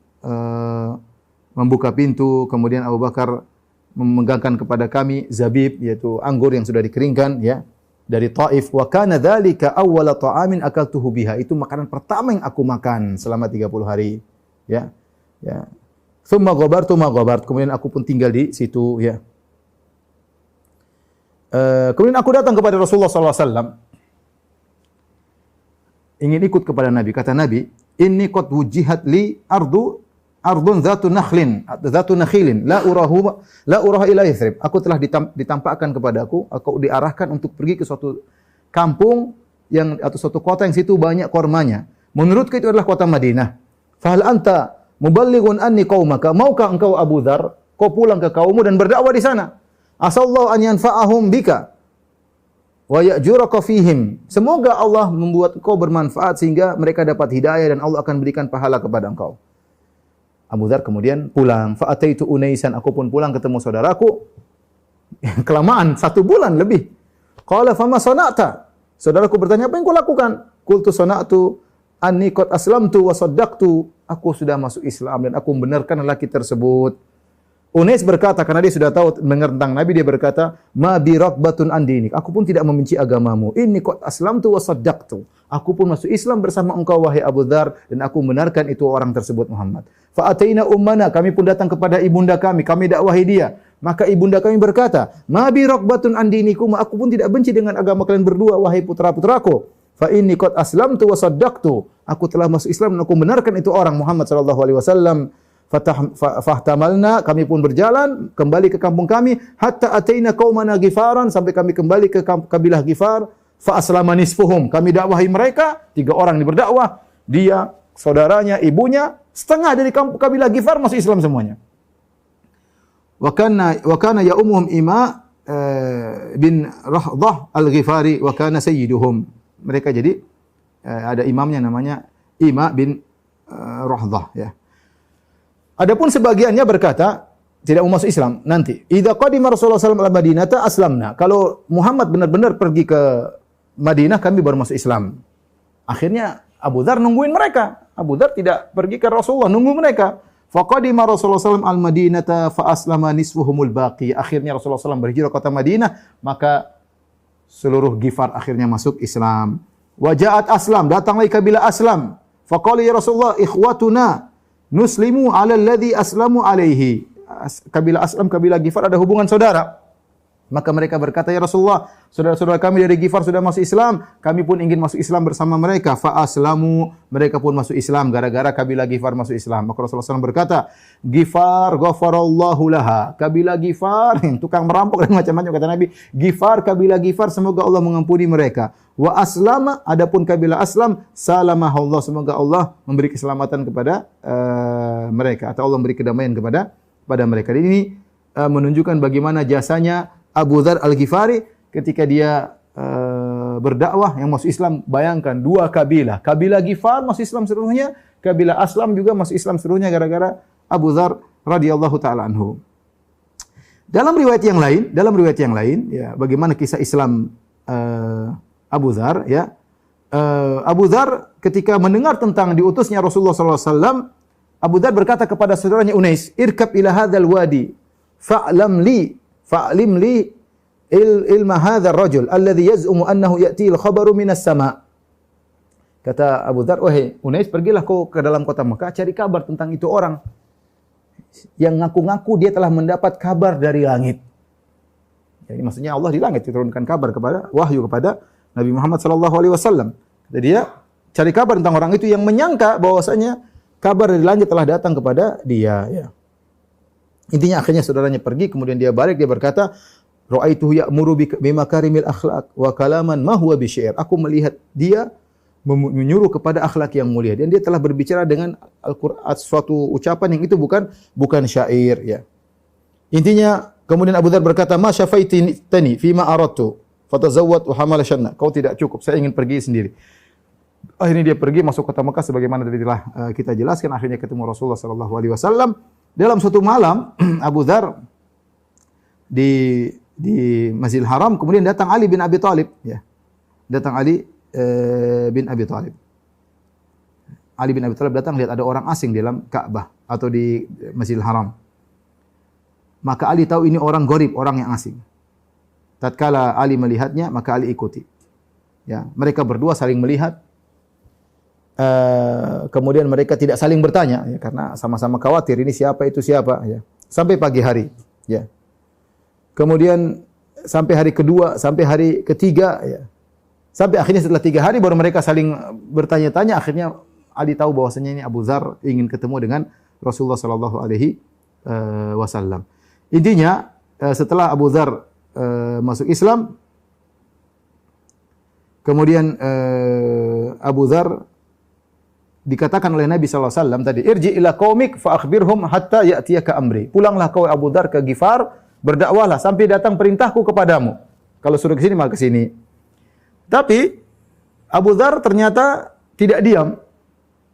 membuka pintu, kemudian Abu Bakar memegangkan kepada kami zabib, yaitu anggur yang sudah dikeringkan, ya, dari Taif. Wa kana dzalika awwala ta'amin akaltuhu biha. Itu makanan pertama yang aku makan selama 30 hari, ya. Ya. Tsumma ghabartu ma ghabart. Kemudian aku pun tinggal di situ, ya. Kemudian aku datang kepada Rasulullah SAW, ingin ikut kepada Nabi. Kata Nabi, "Inni qad wujihat li ardun dzatu nakhilin la uraha ila Yathrib." Aku telah ditampakkan kepadaku, aku diarahkan untuk pergi ke suatu kampung yang atau suatu kota yang situ banyak kormanya. Menurutku itu adalah kota Madinah. Fa hal anta muballighun anni qaumaka? Maukah engkau Abu Dzar kau pulang ke kaummu dan berdakwah di sana? Asallahu an yanfa'ahum bika wa ya'juraka fihim. Semoga Allah membuat kau bermanfaat sehingga mereka dapat hidayah dan Allah akan berikan pahala kepada engkau. Abu Dzar kemudian pulang. Fa ataitu Unaisan. Aku pun pulang ketemu saudaraku. Kelamaan 1 bulan lebih. Qala fama sana'ta? Saudaraku bertanya, apa yang kau lakukan? Qultu sana'tu anni qad aslamtu wa saddaqtu. Aku sudah masuk Islam dan aku membenarkan lelaki tersebut. Unais berkata, karena dia sudah tahu mendengar tentang Nabi, dia berkata, "Ma bi raqbatun an dinik." Aku pun tidak membenci agamamu. Inni qad aslamtu wa saddaqtu. Aku pun masuk Islam bersama engkau wahai Abu Dzar dan aku membenarkan itu orang tersebut Muhammad. Fa ataina ummana, kami pun datang kepada ibunda kami dakwahi dia. Maka ibunda kami berkata, "Ma bi raqbatun an dinikum." Aku pun tidak benci dengan agama kalian berdua wahai putra-putraku. Fa inni qad aslamtu wa saddaqtu. Aku telah masuk Islam dan aku membenarkan itu orang Muhammad sallallahu alaihi wasallam. Fahtamalna, kami pun berjalan kembali ke kampung kami, hatta ataina qaumana Ghifaran, sampai kami kembali ke kabilah Ghifar. Fa aslama nisfuhum, kami dakwahi mereka, 3 orang ini berdakwah, dia, saudaranya, ibunya, setengah dari kabilah Ghifar masuk Islam semuanya. Wa kana ya ummuhum Ima bin Rahdah al-Ghifari wa kana sayyiduhum. Mereka jadi ada imamnya namanya Ima bin Rahdah, ya. Adapun sebagiannya berkata tidak mau masuk Islam nanti. Idza qadima Rasulullah sallallahu alaihi wasallam Madinata aslamna. Kalau Muhammad benar-benar pergi ke Madinah, kami baru masuk Islam. Akhirnya Abu Dzar nungguin mereka. Abu Dzar tidak pergi ke Rasulullah, nunggu mereka. Faqadima Rasulullah sallallahu alaihi wasallam al-Madinata fa aslama nisfuhumul baqi. Akhirnya Rasulullah sallallahu berhijrah ke kota Madinah, maka seluruh Ghifar akhirnya masuk Islam. Waja'at Aslam, datang lagi kabilah Aslam. Faqala ya Rasulullah ikhwatuna nuslimu ala alladhi aslamu alaihi. Kabilah Aslam, kabilah Ghifar ada hubungan saudara. Maka mereka berkata, "Ya Rasulullah, saudara-saudara kami dari Ghifar sudah masuk Islam, kami pun ingin masuk Islam bersama mereka." Fa aslamu, mereka pun masuk Islam gara-gara kabilah Ghifar masuk Islam. Maka Rasulullah SAW berkata, "Ghifar ghafarallahu laha." Kabilah Ghifar, tukang merampok dan macam-macam kata Nabi. Ghifar, kabilah Ghifar, semoga Allah mengampuni mereka. Wa aslama, adapun kabilah Aslam, salamahullah, semoga Allah memberi keselamatan kepada mereka atau Allah memberi kedamaian kepada mereka. Ini menunjukkan bagaimana jasanya Abu Dzar Al-Ghifari ketika dia berdakwah yang masuk Islam. Bayangkan dua kabilah. Kabilah Ghifar masuk Islam seluruhnya, kabilah Aslam juga masuk Islam seluruhnya gara-gara Abu Dzar radhiyallahu taala anhu. Dalam riwayat yang lain ya, bagaimana kisah Islam Abu Dzar ya. Abu Dzar ketika mendengar tentang diutusnya Rasulullah sallallahu alaihi wasallam, Abu Dzar berkata kepada saudaranya Unais, "Irkab ila hadzal wadi fa'lam li ilma hadzal rajul alladhi yaz'umu annahu ya'ti al-khabaru minas sama'." Kata Abu Dzar, "Wahai Unais, pergilah kau ke dalam kota Mekah cari kabar tentang itu orang yang ngaku-ngaku dia telah mendapat kabar dari langit." Jadi maksudnya Allah di langit diturunkan kabar wahyu kepada Nabi Muhammad sallallahu alaihi wasallam. Jadi dia cari kabar tentang orang itu yang menyangka bahwasanya kabar dari langit telah datang kepada dia ya. Intinya akhirnya saudaranya pergi, kemudian dia balik, dia berkata, "Ra'aituhu ya'muru bimakarimil akhlaq wa kalaman ma huwa bisyair." Aku melihat dia menyuruh kepada akhlak yang mulia dan dia telah berbicara dengan Al-Qur'an, suatu ucapan yang itu bukan syair ya. Intinya kemudian Abu Dzar berkata, "Ma syafaitani fima aradtu fatazawwad wa hamala syanna." Kau tidak cukup, saya ingin pergi sendiri. Akhirnya dia pergi masuk kota Mekah sebagaimana tadi telah kita jelaskan, akhirnya ketemu Rasulullah sallallahu alaihi wasallam. Dalam suatu malam Abu Dzar di Masjidil Haram, kemudian datang Ali bin Abi Thalib ya. Datang Ali bin Abi Thalib. Ali bin Abi Thalib datang lihat ada orang asing di dalam Ka'bah atau di Masjidil Haram. Maka Ali tahu ini orang gharib, orang yang asing. Tatkala Ali melihatnya, maka Ali ikuti. Ya, mereka berdua saling melihat. Kemudian mereka tidak saling bertanya ya, karena sama-sama khawatir ini siapa itu siapa ya. Sampai pagi hari ya. Kemudian sampai hari kedua, sampai hari ketiga ya. Sampai akhirnya setelah 3 hari baru mereka saling bertanya-tanya, akhirnya Ali tahu bahwasanya ini Abu Dzar ingin ketemu dengan Rasulullah sallallahu alaihi wasallam. Intinya setelah Abu Dzar masuk Islam, kemudian Abu Dzar dikatakan oleh Nabi sallallahu alaihi wasallam tadi, "Irji ila qaumik fa akhbirhum hatta ya'tiyaka amri." Pulanglah kau Abu Dzar ke Ghifar, berdakwahlah sampai datang perintahku kepadamu. Kalau suruh ke sini maka ke sini. Tapi Abu Dzar ternyata tidak diam.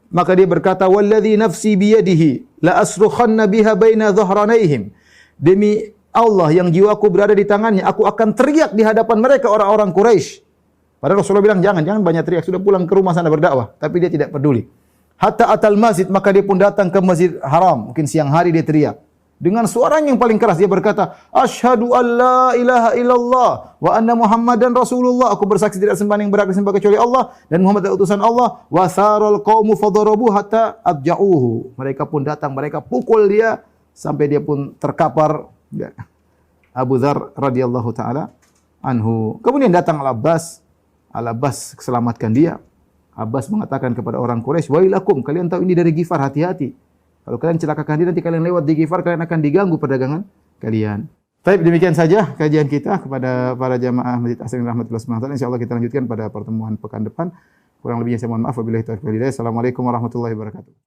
Maka dia berkata, "Walladzi nafsi biyadihi la asrukhanna biha baina dhahranaihim." Demi Allah yang jiwaku berada di tangannya, aku akan teriak di hadapan mereka orang-orang Quraisy. Padahal Rasulullah bilang, jangan banyak teriak, sudah pulang ke rumah sana berdakwah. Tapi dia tidak peduli. Hatta atal masjid, maka dia pun datang ke Masjid Haram. Mungkin siang hari dia teriak. Dengan suaranya yang paling keras dia berkata, "Asyhadu an la ilaha illallah wa anna Muhammadan Rasulullah." Aku bersaksi tidak sembahan yang berhak disembah kecuali Allah dan Muhammad adalah utusan Allah. Wa saral qaumu fadarabu hatta adja'uhu. Mereka pun datang, mereka pukul dia sampai dia pun terkapar. Ya. Abu Dzar radhiyallahu taala anhu. Kemudian datang Al-Abbas. Al-Abbas selamatkan dia. Abbas mengatakan kepada orang Quraisy, "Wailakum, kalian tahu ini dari Ghifar, hati-hati. Kalau kalian celakakan dia, nanti kalian lewat di Ghifar, kalian akan diganggu perdagangan kalian." Baik, demikian saja kajian kita kepada para jamaah Masjid Asy-Syafi'i rahmatullah subhanahu wa taala. Insyaallah kita lanjutkan pada pertemuan pekan depan. Kurang lebihnya saya mohon maaf. Wabillahi taufiq wal hidayah. Assalamualaikum warahmatullahi wabarakatuh.